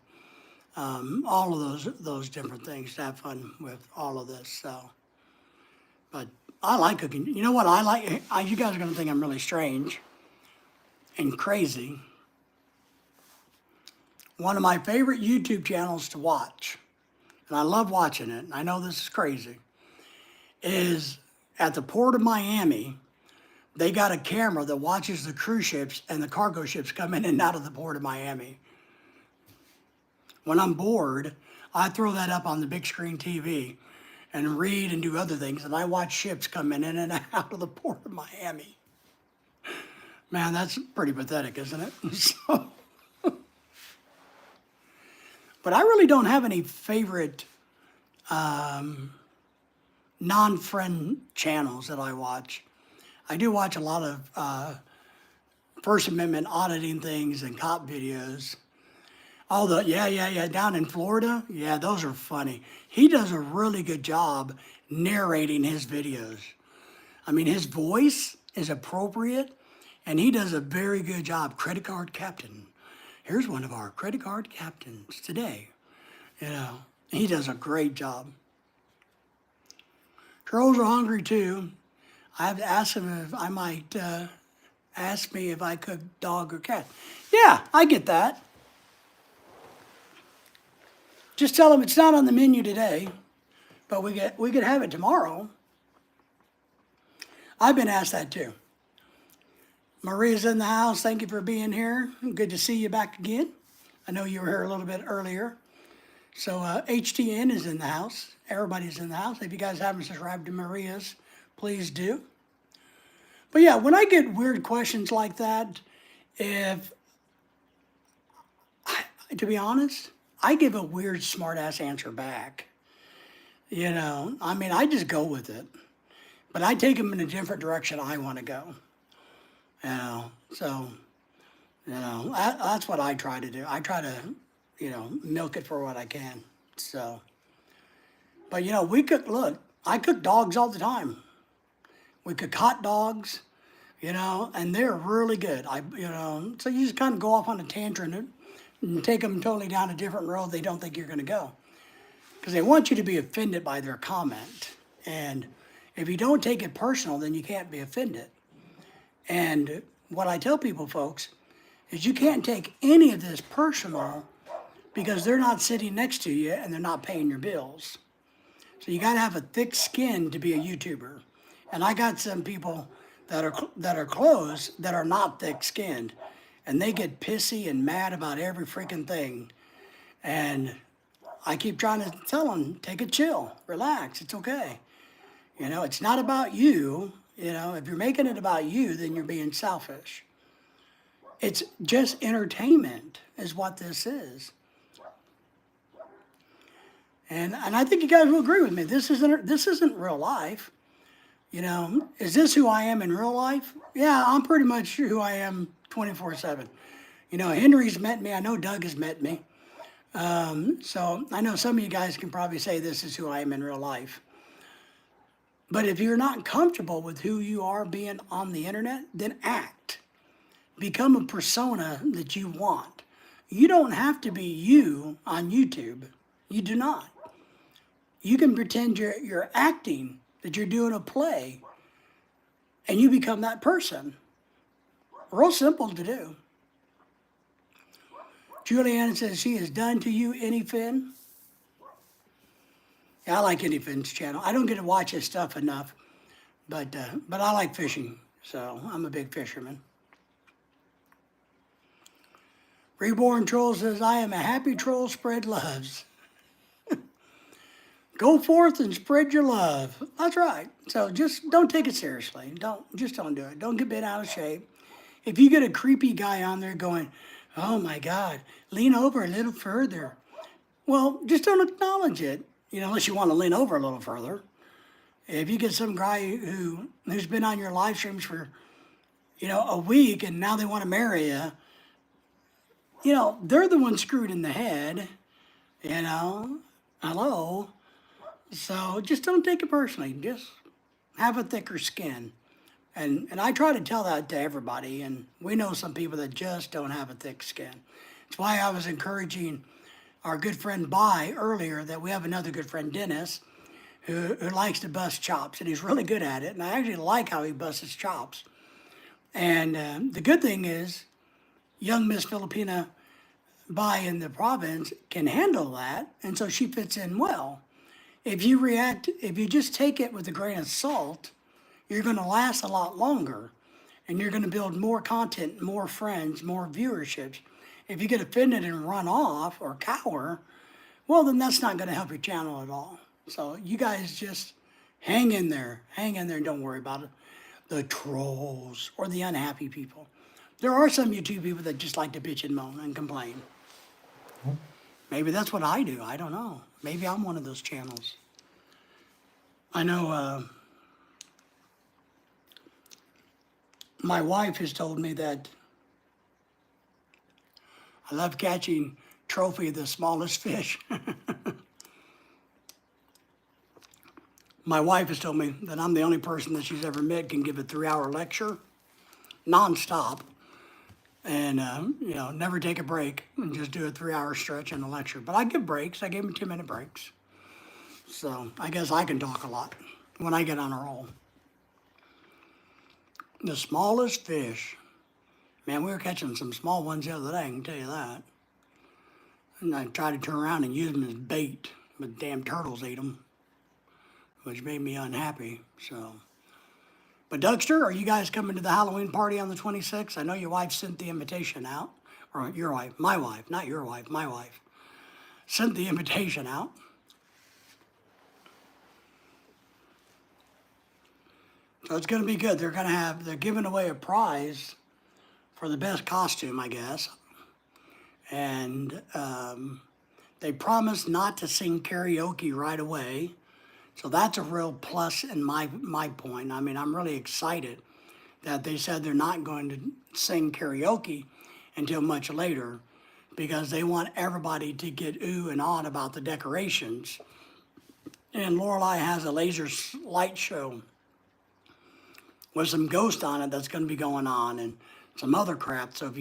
and all of those different things to have fun with all of this. So, but I like cooking. You know what I like? You guys are going to think I'm really strange and crazy. one of my favorite YouTube channels to watch, and I love watching it, and I know this is crazy, is at the Port of Miami. They got a camera that watches the cruise ships and the cargo ships come in and out of the Port of Miami. When I'm bored, I throw that up on the big screen TV and read and do other things, and I watch ships coming in and out of the Port of Miami. Man, that's pretty pathetic, isn't it? So, but I really don't have any favorite non-friend channels that I watch. I do watch a lot of First Amendment auditing things and cop videos. All the, yeah, down in Florida, yeah, those are funny. He does a really good job narrating his videos. I mean, his voice is appropriate, and he does a very good job. Credit card captain. Here's one of our credit card captains today. You know, he does a great job. Trolls are hungry too. I have to ask him if I might ask me if I cook dog or cat. Yeah, I get that. Just tell him it's not on the menu today, but we could have it tomorrow. I've been asked that too. Maria's in the house. Thank you for being here. Good to see you back again. I know you were here a little bit earlier. So HTN is in the house. Everybody's in the house. If you guys haven't subscribed to Maria's, please do. But yeah, when I get weird questions like that, to be honest, I give a weird smart-ass answer back. You know, I mean, I just go with it. But I take them in a different direction I want to go. You know, so, you know, that's what I try to do. I try to, you know, milk it for what I can. So, but you know, I cook dogs all the time. We cook hot dogs, you know, and they're really good. So you just kind of go off on a tangent and take them totally down a different road they don't think you're going to go. Because they want you to be offended by their comment. And if you don't take it personal, then you can't be offended. And what I tell people, folks, is you can't take any of this personal because they're not sitting next to you and they're not paying your bills. So you got to have a thick skin to be a YouTuber. And I got some people that are close that are not thick-skinned, and they get pissy and mad about every freaking thing. And I keep trying to tell them, take a chill, relax, it's okay. You know, it's not about you. You know, if you're making it about you, then you're being selfish. It's just entertainment is what this is. And I think you guys will agree with me. This isn't real life. You know, is this who I am in real life? Yeah, I'm pretty much who I am 24/7. You know, Henry's met me. I know Doug has met me. So I know some of you guys can probably say this is who I am in real life. But if you're not comfortable with who you are being on the internet, then act. Become a persona that you want. You don't have to be you on YouTube. You do not. You can pretend you're acting, that you're doing a play, and you become that person. Real simple to do. Julianne says she is done to you, Anyfin. Yeah, I like Anyfin's channel. I don't get to watch his stuff enough, but I like fishing, so I'm a big fisherman. Reborn Troll says, I am a happy troll, spread loves. Go forth and spread your love. That's right. So just don't take it seriously. Don't do it. Don't get bent out of shape. If you get a creepy guy on there going, oh my God, lean over a little further. Well, just don't acknowledge it, you know, unless you want to lean over a little further. If you get some guy who's been on your live streams for, you know, a week and now they want to marry you, you know, they're the ones screwed in the head, you know, hello. So just don't take it personally. Just have a thicker skin. And I try to tell that to everybody, and we know some people that just don't have a thick skin. It's why I was encouraging our good friend Bai earlier that we have another good friend, Dennis, who likes to bust chops, and he's really good at it, and I actually like how he busts his chops. And the good thing is, young Miss Filipina buy in the province can handle that, and so she fits in well. If you just take it with a grain of salt, you're going to last a lot longer, and you're going to build more content, more friends, more viewerships. If you get offended and run off or cower, well, then that's not going to help your channel at all. So you guys just hang in there, and don't worry about it. The trolls or the unhappy people. There are some YouTube people that just like to bitch and moan and complain. Maybe that's what I do. I don't know. Maybe I'm one of those channels. I know my wife has told me that I love catching Trophy the smallest fish. My wife has told me that I'm the only person that she's ever met can give a 3-hour lecture, nonstop, and never take a break and just do a 3-hour stretch in a lecture. But I give breaks. I gave them 2-minute breaks. So I guess I can talk a lot when I get on a roll. The smallest fish, man, we were catching some small ones the other day, I can tell you that. And I tried to turn around and use them as bait, but damn turtles ate them, which made me unhappy. So, but Dougster, are you guys coming to the Halloween party on the 26th? I know your wife sent the invitation out, or your wife, my wife, not your wife, my wife, sent the invitation out. So it's going to be good. They're giving away a prize for the best costume, I guess. And they promised not to sing karaoke right away. So that's a real plus in my point. I mean, I'm really excited that they said they're not going to sing karaoke until much later because they want everybody to get ooh and awed about the decorations. And Lorelei has a laser light show with some ghost on it that's going to be going on and some other crap. So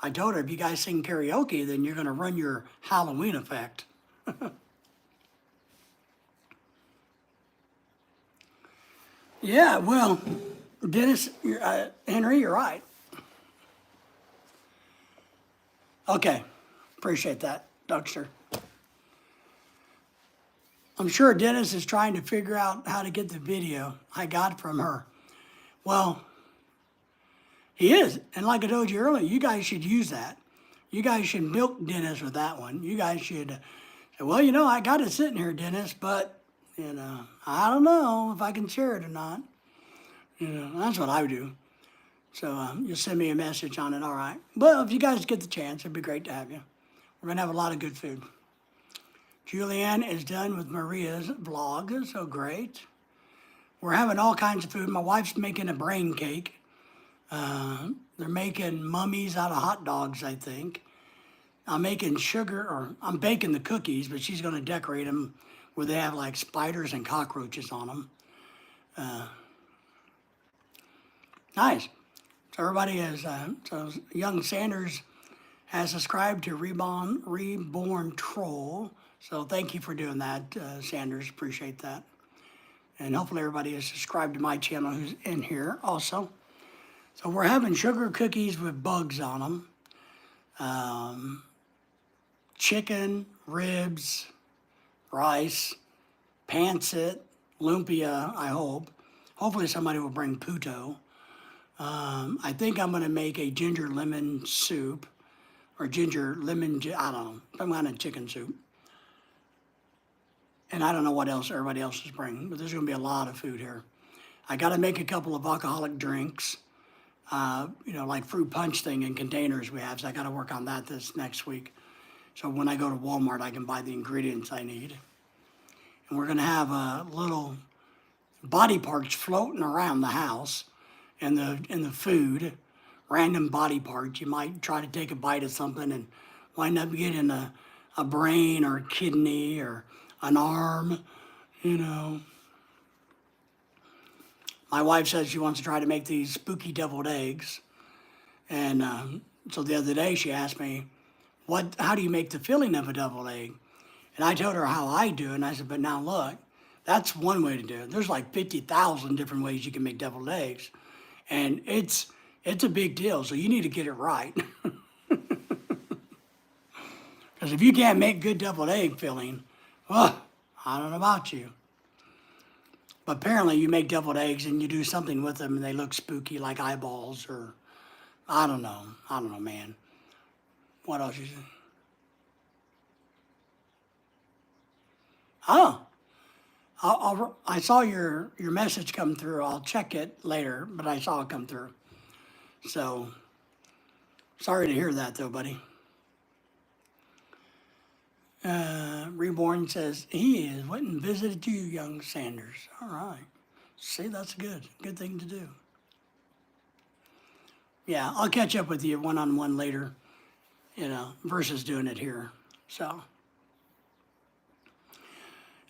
I told her, if you guys sing karaoke, then you're going to run your Halloween effect. Yeah, well, Dennis, Henry, you're right. Okay, appreciate that, Dougster. I'm sure Dennis is trying to figure out how to get the video I got from her. Well, he is. And like I told you earlier, you guys should use that. You guys should milk Dennis with that one. You guys should say, well, I got it sitting here, Dennis, but, I don't know if I can share it or not. That's what I would do. So you'll send me a message on it, all right. Well, if you guys get the chance, it'd be great to have you. We're going to have a lot of good food. Julianne is done with Maria's vlog, so great. We're having all kinds of food. My wife's making a brain cake. They're making mummies out of hot dogs, I think. I'm baking the cookies, but she's going to decorate them where they have like spiders and cockroaches on them. Nice. So everybody is, so young Sanders has subscribed to Reborn Troll. So thank you for doing that, Sanders. Appreciate that. And hopefully everybody is subscribed to my channel who's in here also. So we're having sugar cookies with bugs on them. Chicken, ribs, rice, pancit, lumpia, I hope. Hopefully somebody will bring puto. I think I'm going to make a ginger lemon soup or ginger lemon, I don't know, some kind of chicken soup. And I don't know what else everybody else is bringing, but there's going to be a lot of food here. I got to make a couple of alcoholic drinks, like fruit punch thing in containers we have. So I got to work on that this next week. So when I go to Walmart, I can buy the ingredients I need. And we're going to have little body parts floating around the house in the food, random body parts. You might try to take a bite of something and wind up getting a brain or a kidney or an arm, My wife says she wants to try to make these spooky deviled eggs. And so the other day she asked me, how do you make the filling of a deviled egg? And I told her how I do it, and I said, but now look, that's one way to do it. There's like 50,000 different ways you can make deviled eggs. And it's a big deal, so you need to get it right. Because if you can't make good deviled egg filling, well, I don't know about you. But apparently you make deviled eggs and you do something with them and they look spooky like eyeballs or I don't know. I don't know, man. What else you say? Oh, I saw your message come through. I'll check it later, but I saw it come through. So sorry to hear that though, buddy. Reborn says, he is went and visited you, young Sanders. All right. See, that's good thing to do. Yeah, I'll catch up with you one-on-one later, versus doing it here. So,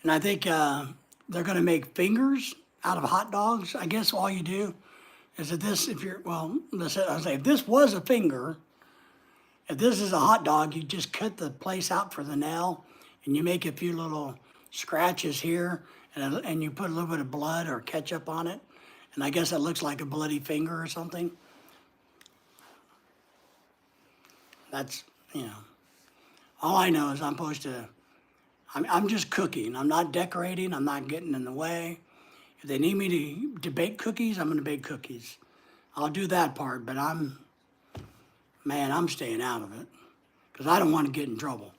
and I think they're going to make fingers out of hot dogs. I guess all you do is that I say, if this was a finger, if this is a hot dog, you just cut the place out for the nail and you make a few little scratches here and you put a little bit of blood or ketchup on it. And I guess it looks like a bloody finger or something. That's, all I know is I'm just cooking. I'm not decorating. I'm not getting in the way. If they need me to bake cookies, I'm going to bake cookies. I'll do that part, but I'm staying out of it because I don't want to get in trouble.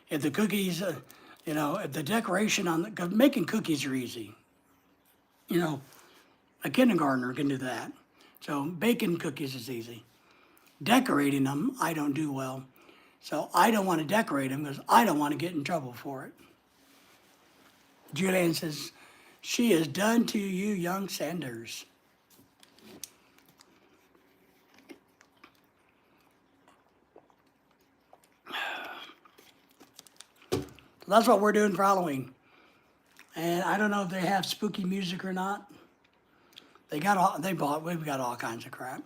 If the cookies, if the decoration because making cookies are easy. A kindergartner can do that. So baking cookies is easy. Decorating them, I don't do well. So I don't want to decorate them because I don't want to get in trouble for it. Julianne says, she is done to you, young Sanders. So that's what we're doing for Halloween. And I don't know if they have spooky music or not. We've got all kinds of crap.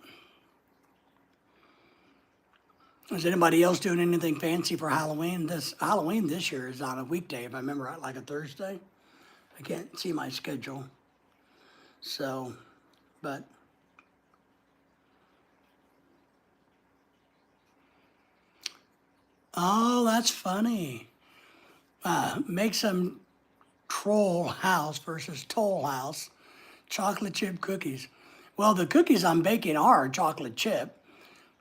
Is anybody else doing anything fancy for Halloween? Halloween this year is on a weekday, if I remember right, like a Thursday. I can't see my schedule. So, but. Oh, that's funny. Make some troll house versus toll house chocolate chip cookies. Well, the cookies I'm baking are chocolate chip.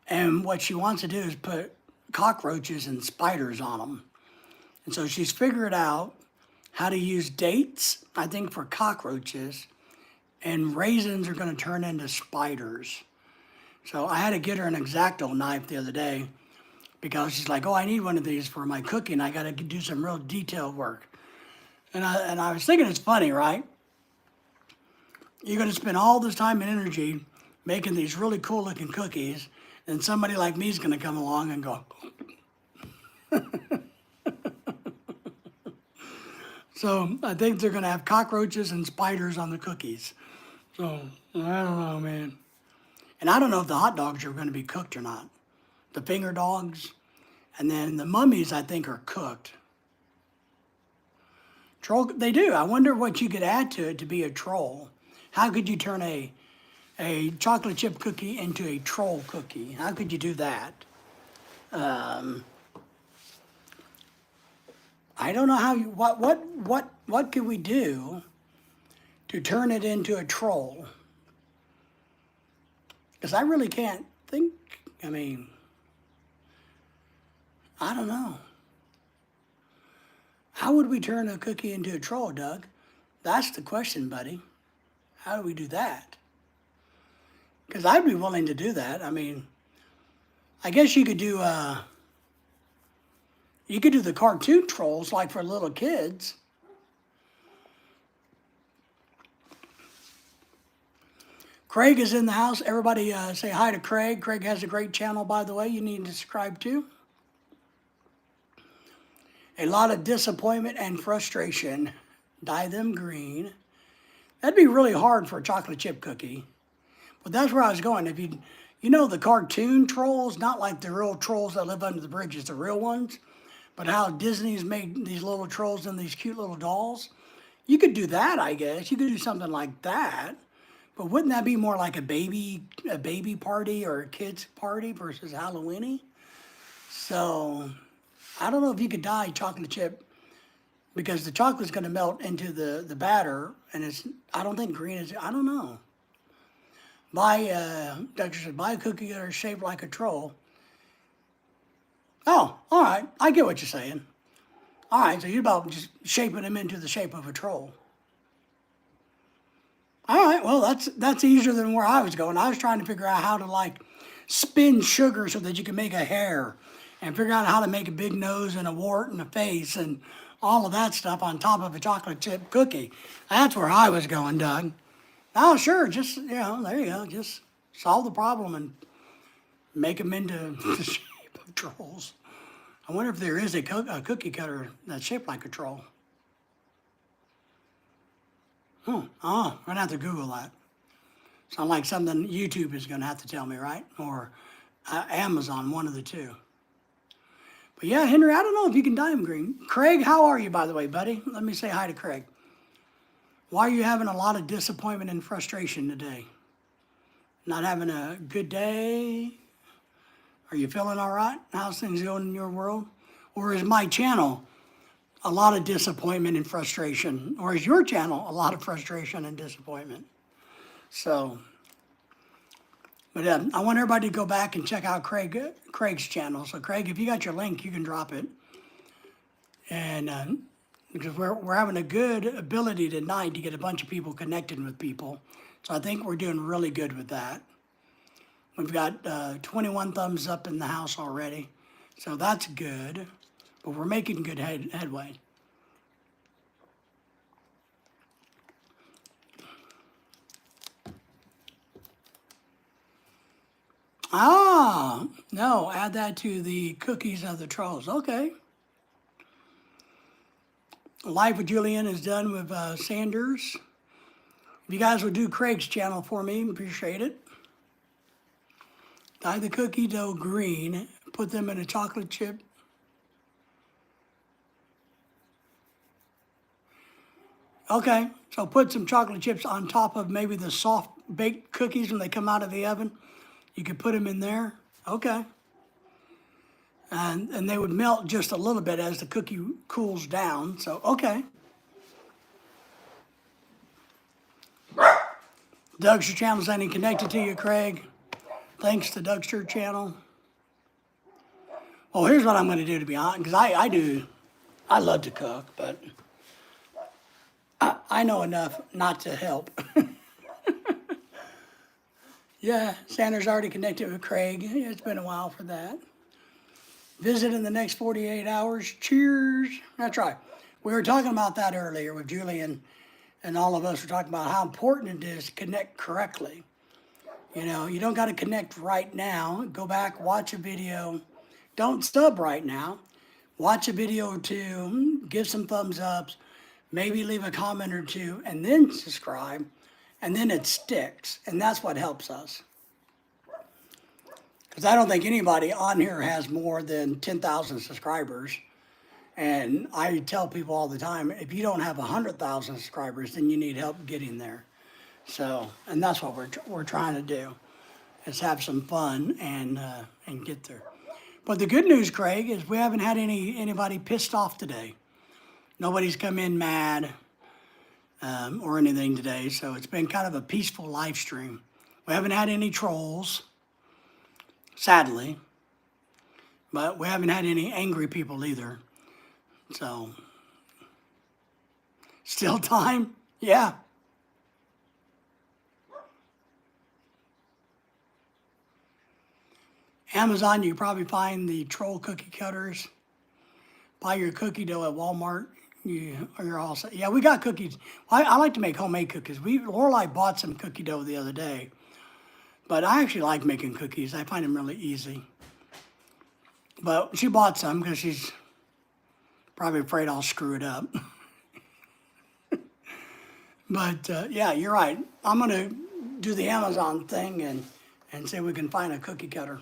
And what she wants to do is put cockroaches and spiders on them. And so she's figured out how to use dates, I think, for cockroaches, and raisins are going to turn into spiders. So I had to get her an X-Acto knife the other day because she's like, oh, I need one of these for my cooking. I got to do some real detailed work. And I was thinking it's funny, right? You're going to spend all this time and energy making these really cool looking cookies, and somebody like me is going to come along and go. So I think they're going to have cockroaches and spiders on the cookies. So I don't know, man. And I don't know if the hot dogs are going to be cooked or not. The finger dogs. And then the mummies, I think, are cooked. Troll, they do. I wonder what you could add to it to be a troll. How could you turn a chocolate chip cookie into a troll cookie? How could you do that? I don't know how you, what could we do to turn it into a troll? Because I really can't think, I mean, I don't know. How would we turn a cookie into a troll, Doug? That's the question, buddy. How do we do that? Because I'd be willing to do that. I mean, I guess you could do the cartoon trolls like for little kids. Craig is in the house. Everybody say hi to Craig. Craig has a great channel, by the way, you need to subscribe to. A lot of disappointment and frustration. Dye them green. That'd be really hard for a chocolate chip cookie. But that's where I was going. If you know the cartoon trolls, not like the real trolls that live under the bridges, the real ones, but how Disney's made these little trolls and these cute little dolls. You could do that, I guess. You could do something like that. But wouldn't that be more like a baby party or a kid's party versus Halloween-y? So I don't know if you could dye chocolate chip because the chocolate's going to melt into the batter, and I don't think green is. I don't know. Doctor said, buy a cookie cutter shaped like a troll. Oh, all right. I get what you're saying. All right, so you're about just shaping them into the shape of a troll. All right, well, that's easier than where I was going. I was trying to figure out how to like spin sugar so that you can make a hair and figure out how to make a big nose and a wart and a face and all of that stuff on top of a chocolate chip cookie. That's where I was going, Doug. Oh, sure, just, there you go. Just solve the problem and make them into the shape of trolls. I wonder if there is a cookie cutter that's shaped like a troll. Oh, I'm going to have to Google that. Sounds like something YouTube is going to have to tell me, right? Or Amazon, one of the two. But yeah, Henry, I don't know if you can dye them green. Craig, how are you, by the way, buddy? Let me say hi to Craig. Why are you having a lot of disappointment and frustration today? Not having a good day? Are you feeling all right? How's things going in your world? Or is my channel a lot of disappointment and frustration? Or is your channel a lot of frustration and disappointment? So, but I want everybody to go back and check out Craig's channel. So Craig, if you got your link, you can drop it. And because we're having a good ability tonight to get a bunch of people connected with people. So I think we're doing really good with that. We've got 21 thumbs up in the house already. So that's good. But we're making good headway. Ah, no, add that to the cookies of the trolls. Okay. Live with Julian is done with Sanders. If you guys would do Craig's channel for me, appreciate it. Dye the cookie dough green, put them in a chocolate chip. Okay, so put some chocolate chips on top of maybe the soft baked cookies when they come out of the oven. You could put them in there. Okay. And they would melt just a little bit as the cookie cools down. So, okay. Dougster channel's any connected to you, Craig. Thanks to Dougster channel. Well, here's what I'm going to do, to be honest, because I love to cook, but I know enough not to help. Yeah, Sanders already connected with Craig. It's been a while for that. Visit in the next 48 hours. Cheers. That's right. We were talking about that earlier with Julian, and all of us were talking about how important it is to connect correctly. You know, you don't got to connect right now. Go back, watch a video. Don't sub right now. Watch a video or two, give some thumbs ups, maybe leave a comment or two, and then subscribe. And then it sticks, and that's what helps us. Because I don't think anybody on here has more than 10,000 subscribers. And I tell people all the time, if you don't have 100,000 subscribers, then you need help getting there. So, and that's what we're trying to do, is have some fun and get there. But the good news, Craig, is we haven't had anybody pissed off today. Nobody's come in mad. Or anything today, so it's been kind of a peaceful live stream. We haven't had any trolls, sadly, but we haven't had any angry people either. So, still time? Yeah. Amazon, you probably find the troll cookie cutters. Buy your cookie dough at Walmart. You're all set. Yeah, we got cookies. I like to make homemade cookies. Lorelei bought some cookie dough the other day, but I actually like making cookies. I find them really easy. But she bought some because she's probably afraid I'll screw it up. But yeah, you're right. I'm gonna do the Amazon thing and see if we can find a cookie cutter.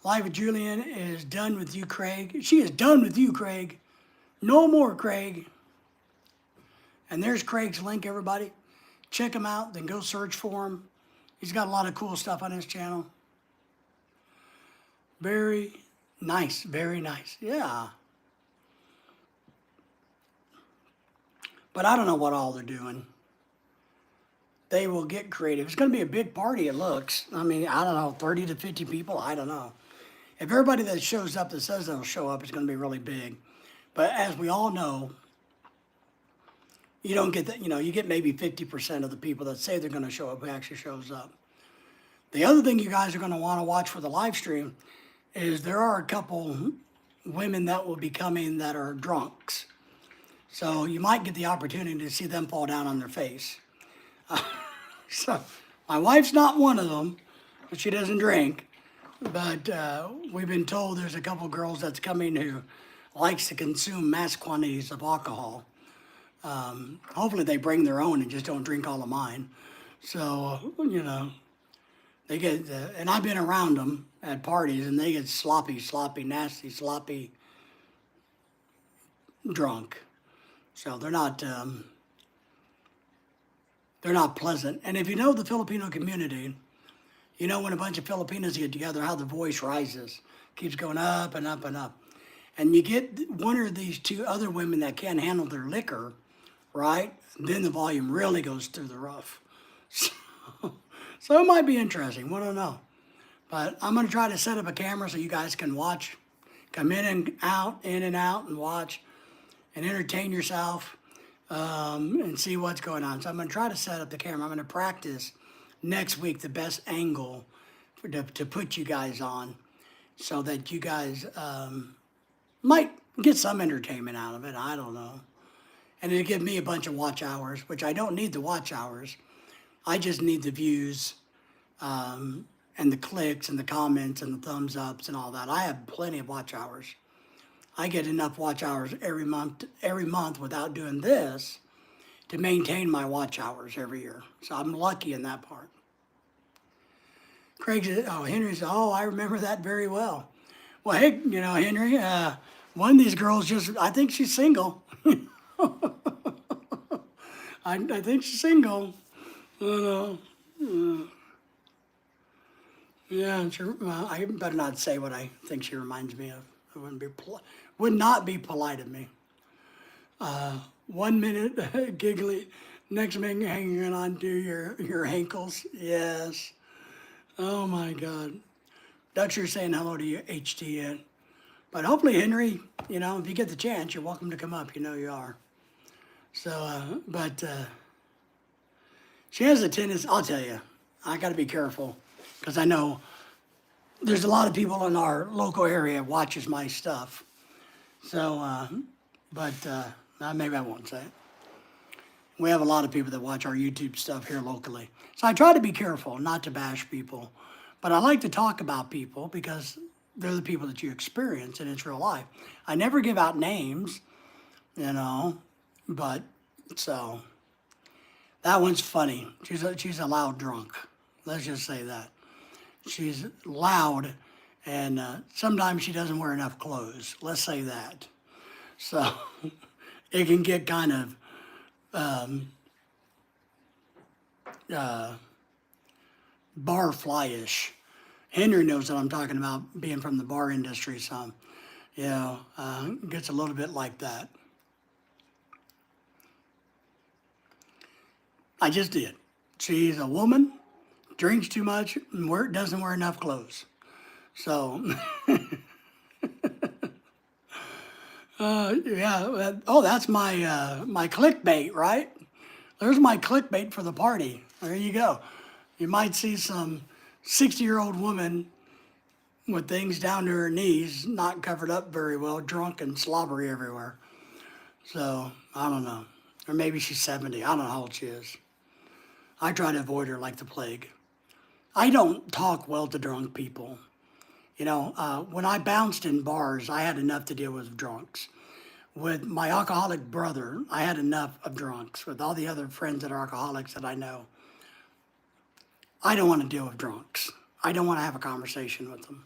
Live with Julian is done with you, Craig. She is done with you, Craig. No more, Craig. And there's Craig's link, everybody. Check him out, then go search for him. He's got a lot of cool stuff on his channel. Very Nice, very nice. Yeah. But I don't know what all they're doing. They will get creative. It's going to be a big party, it looks. I mean, I don't know, 30 to 50 people. I don't know. If everybody that shows up that says they'll show up, it's going to be really big. But as we all know, you don't get that, you get maybe 50% of the people that say they're going to show up who actually shows up. The other thing you guys are going to want to watch for the live stream is there are a couple women that will be coming that are drunks. So you might get the opportunity to see them fall down on their face. So my wife's not one of them, but she doesn't drink. But we've been told there's a couple girls that's coming who likes to consume mass quantities of alcohol. Hopefully they bring their own and just don't drink all of mine. So, they get, and I've been around them at parties and they get sloppy, nasty, sloppy drunk. So they're not pleasant. And if you know the Filipino community, when a bunch of Filipinos get together, how the voice rises, keeps going up and up and up. And you get one or these two other women that can't handle their liquor, right? Then the volume really goes through the roof. So it might be interesting. We don't know. But I'm going to try to set up a camera so you guys can watch, come in and out, and watch, and entertain yourself, and see what's going on. So I'm going to try to set up the camera. I'm going to practice next week the best angle to put you guys on so that you guys might get some entertainment out of it. I don't know. And it'll give me a bunch of watch hours, which I don't need the watch hours. I just need the views and the clicks and the comments and the thumbs ups and all that. I have plenty of watch hours. I get enough watch hours every month without doing this to maintain my watch hours every year. So I'm lucky in that part. Craig said, Henry said, I remember that very well. Well, hey, Henry, one of these girls I think she's single. I think she's single. Yeah, I better not say what I think she reminds me of. It would not be polite of me. 1 minute giggly, next minute hanging on to your ankles. Yes. Oh my God. Dutcher's saying hello to you, HTN. But hopefully, Henry, if you get the chance, you're welcome to come up. You know you are. So, she has a tendency, I'll tell you, I got to be careful because I know there's a lot of people in our local area watches my stuff. So, maybe I won't say it. We have a lot of people that watch our YouTube stuff here locally. So I try to be careful not to bash people, but I like to talk about people because they're the people that you experience and it's real life. I never give out names, but so that one's funny. She's a loud drunk. Let's just say that. She's loud and sometimes she doesn't wear enough clothes. Let's say that. So it can get kind of bar fly-ish. Henry knows what I'm talking about, being from the bar industry, so, gets a little bit like that. I just did. She's a woman, drinks too much, and doesn't wear enough clothes. So, that's my clickbait, right? There's my clickbait for the party. There you go. You might see some 60-year-old woman with things down to her knees, not covered up very well, drunk and slobbery everywhere. So, I don't know. Or maybe she's 70. I don't know how old she is. I try to avoid her like the plague. I don't talk well to drunk people. When I bounced in bars, I had enough to deal with drunks. With my alcoholic brother, I had enough of drunks. With all the other friends that are alcoholics that I know, I don't want to deal with drunks. I don't want to have a conversation with them.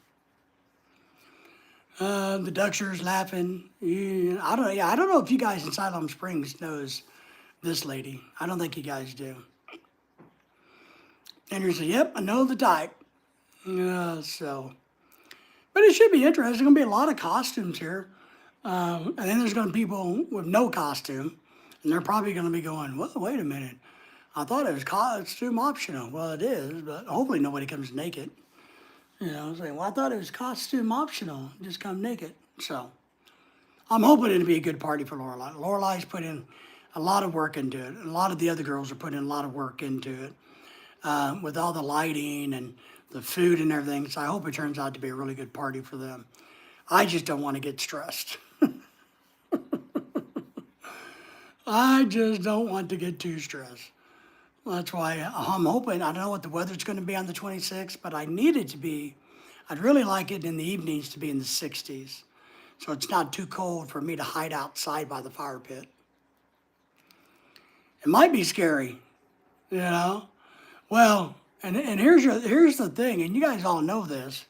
The Dutcher's laughing. I don't know if you guys in Siloam Springs knows this lady. I don't think you guys do. Henry said, yep, I know the type. So, But it should be interesting. There's going to be a lot of costumes here. And then there's going to be people with no costume. And they're probably going to be going, well, wait a minute. I thought it was costume optional. Well, it is, but hopefully nobody comes naked. Saying, well, I thought it was costume optional. Just come naked. So I'm hoping it'll be a good party for Lorelai. Lorelai's put in a lot of work into it. A lot of the other girls are putting a lot of work into it with all the lighting and the food and everything. So I hope it turns out to be a really good party for them. I just don't want to get stressed. I just don't want to get too stressed. That's why I'm hoping, I don't know what the weather's going to be on the 26th, but I need it to be, I'd really like it in the evenings to be in the 60s. So it's not too cold for me to hide outside by the fire pit. It might be scary, Well, and here's the thing, and you guys all know this.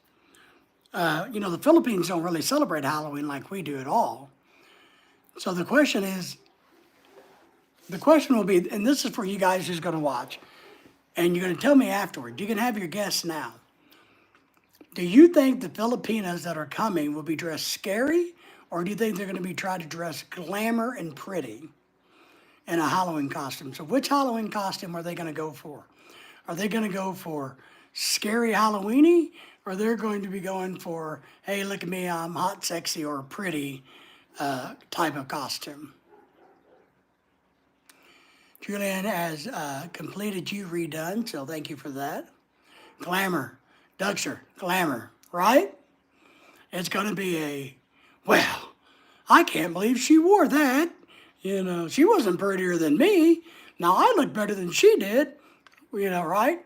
The Philippines don't really celebrate Halloween like we do at all. So the question will be, and this is for you guys who's going to watch, and you're going to tell me afterward. You can have your guess now. Do you think the Filipinas that are coming will be dressed scary, or do you think they're going to be trying to dress glamour and pretty in a Halloween costume? So which Halloween costume are they going to go for? Are they going to go for scary Halloweeny, or they're going to be going for, hey, look at me, I'm hot, sexy, or pretty type of costume? Julianne has completed You Redone, so thank you for that. Glamour, Dugster, glamour, right? It's going to be well, I can't believe she wore that. She wasn't prettier than me. Now I look better than she did, right?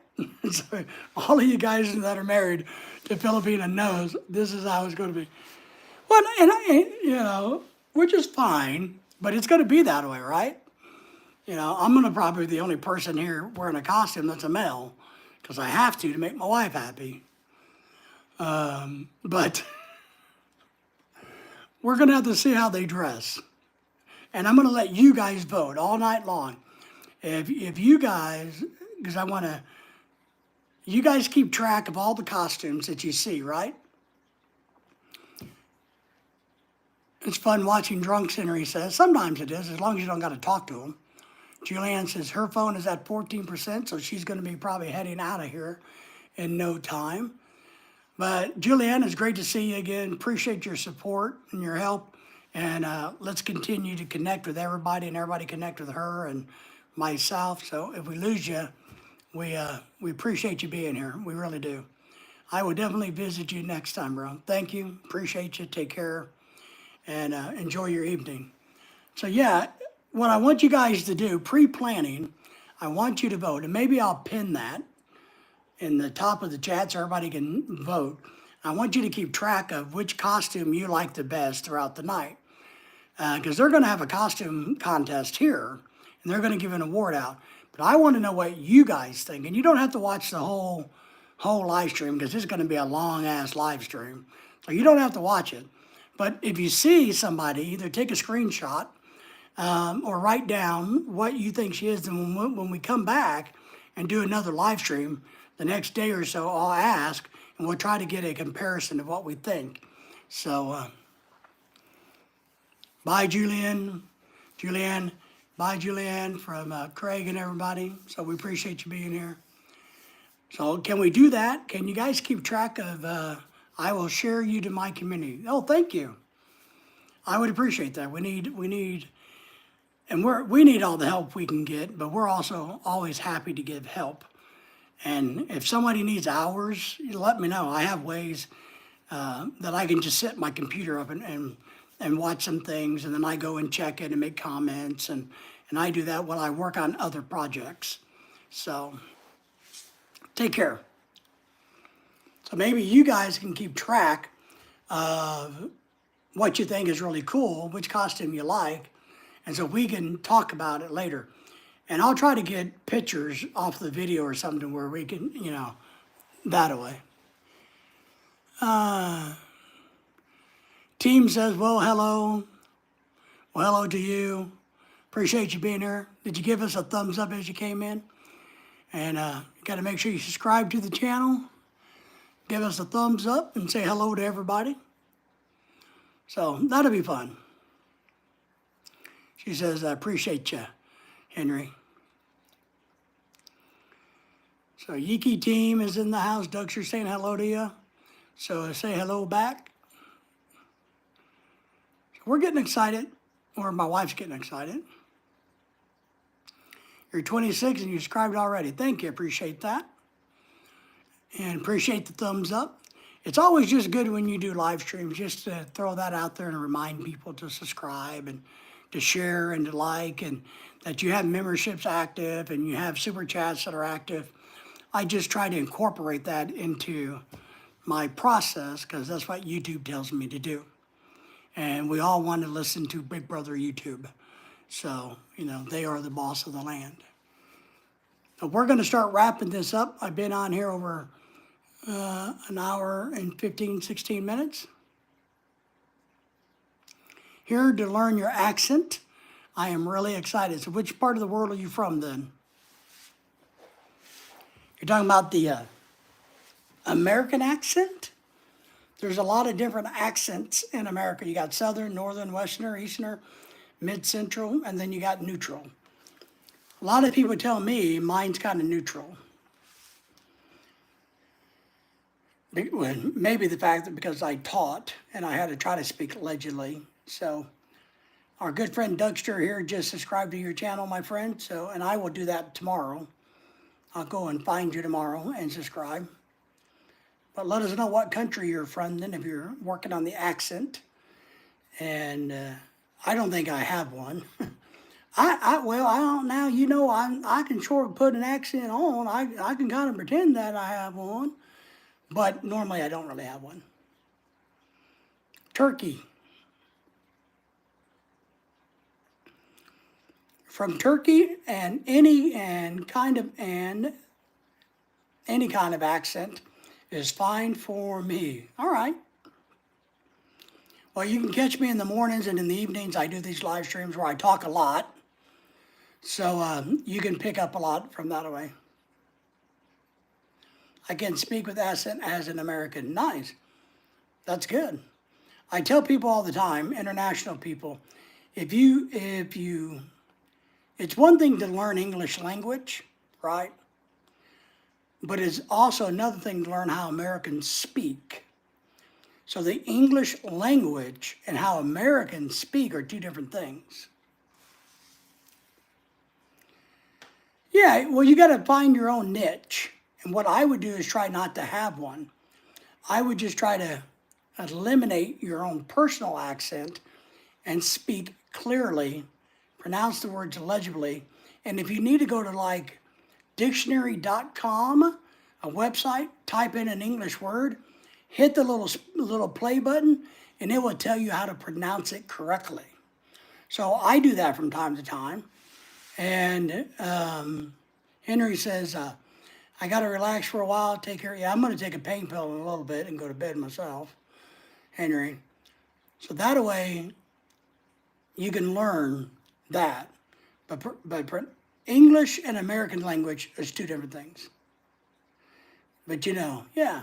So all of you guys that are married to Filipina knows this is how it's going to be. Well, and which is fine, but it's going to be that way, right? I'm going to probably be the only person here wearing a costume that's a male because I have to make my wife happy. But we're going to have to see how they dress. And I'm going to let you guys vote all night long. If you guys, because you guys keep track of all the costumes that you see, right? It's fun watching Drunk Center, he says. Sometimes it is, as long as you don't got to talk to them. Julianne says her phone is at 14%, so she's going to be probably heading out of here in no time. But Julianne, it's great to see you again. Appreciate your support and your help. And let's continue to connect with everybody and everybody connect with her and myself. So if we lose you, we appreciate you being here. We really do. I will definitely visit you next time, bro. Thank you. Appreciate you. Take care. And enjoy your evening. So yeah, what I want you guys to do, pre-planning, I want you to vote. And maybe I'll pin that in the top of the chat so everybody can vote. I want you to keep track of which costume you like the best throughout the night. Because they're going to have a costume contest here, and they're going to give an award out. But I want to know what you guys think. And you don't have to watch the whole live stream because it's going to be a long-ass live stream. So you don't have to watch it. But if you see somebody, either take a screenshot or write down what you think she is. And when we come back and do another live stream the next day or so, I'll ask, and we'll try to get a comparison of what we think. So, bye, Julianne. Bye, Julianne, from Craig and everybody. So we appreciate you being here. So can we do that? Can you guys keep track of, I will share you to my community. Oh, thank you. I would appreciate that. We need, and we need all the help we can get, but we're also always happy to give help. And if somebody needs hours, let me know. I have ways that I can just set my computer up and watch some things, and then I go and check it and make comments, and I do that while I work on other projects. So take care. So maybe you guys can keep track of what you think is really cool, which costume you like, and so we can talk about it later. And I'll try to get pictures off the video or something where we can, that way. Team says, well, hello. Well, hello to you. Appreciate you being here. Did you give us a thumbs up as you came in? And you got to make sure you subscribe to the channel. give us a thumbs up and say hello to everybody. So that'll be fun. She says, I appreciate you, Henry. So Yiki team is in the house. Doug's saying hello to you. So say hello back. We're getting excited, or my wife's getting excited. You're 26 and you subscribed already. Thank you, appreciate that. And appreciate the thumbs up. It's always just good when you do live streams, just to throw that out there and remind people to subscribe and to share and to like, and that you have memberships active and you have super chats that are active. I just try to incorporate that into my process because that's what YouTube tells me to do. And we all want to listen to Big Brother YouTube. So, they are the boss of the land. But we're going to start wrapping this up. I've been on here over an hour and 15, 16 minutes. Here to learn your accent. I am really excited. So which part of the world are you from then? You're talking about the American accent? There's a lot of different accents in America. You got Southern, Northern, Westerner, Easterner, Mid-Central, and then you got neutral. A lot of people tell me mine's kind of neutral. Maybe the fact that because I taught and I had to try to speak allegedly. So our good friend Dougster here just subscribed to your channel, my friend. So, and I will do that tomorrow. I'll go and find you tomorrow and subscribe. But let us know what country you're from then if you're working on the accent. And I don't think I have one. Well, I don't now, I can sort of put an accent on. I can kind of pretend that I have one. But normally I don't really have one. Turkey. From Turkey and any kind of accent is fine for me. All right. Well, you can catch me in the mornings and in the evenings. I do these live streams where I talk a lot. So you can pick up a lot from that way. I can speak with accent as an American. Nice. That's good. I tell people all the time, international people, it's one thing to learn English language, right? But it's also another thing to learn how Americans speak. So the English language and how Americans speak are two different things. Yeah, well, you got to find your own niche. And what I would do is try not to have one. I would just try to eliminate your own personal accent and speak clearly, pronounce the words legibly. And if you need to go to like dictionary.com, a website, type in an English word, hit the little play button, and it will tell you how to pronounce it correctly. So I do that from time to time. And Henry says, I got to relax for a while, take care. Yeah, I'm going to take a pain pill in a little bit and go to bed myself, Henry. So that way you can learn that. But English and American language is two different things. But yeah.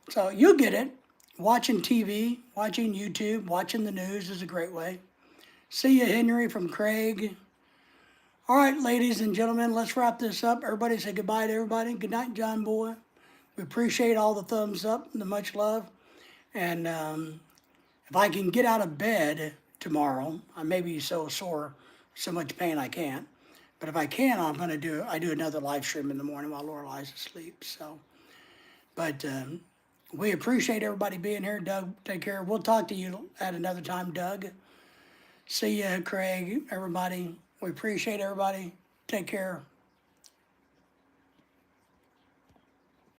So you'll get it. Watching TV, watching YouTube, watching the news is a great way. See you, Henry from Craig. All right, ladies and gentlemen, let's wrap this up. Everybody say goodbye to everybody. Good night, John Boy. We appreciate all the thumbs up and the much love. And if I can get out of bed tomorrow, I may be so sore, so much pain I can't. But if I can, I do another live stream in the morning while Lorelai's asleep. So, but we appreciate everybody being here. Doug, take care. We'll talk to you at another time, Doug. See ya, Craig, everybody. We appreciate everybody. Take care.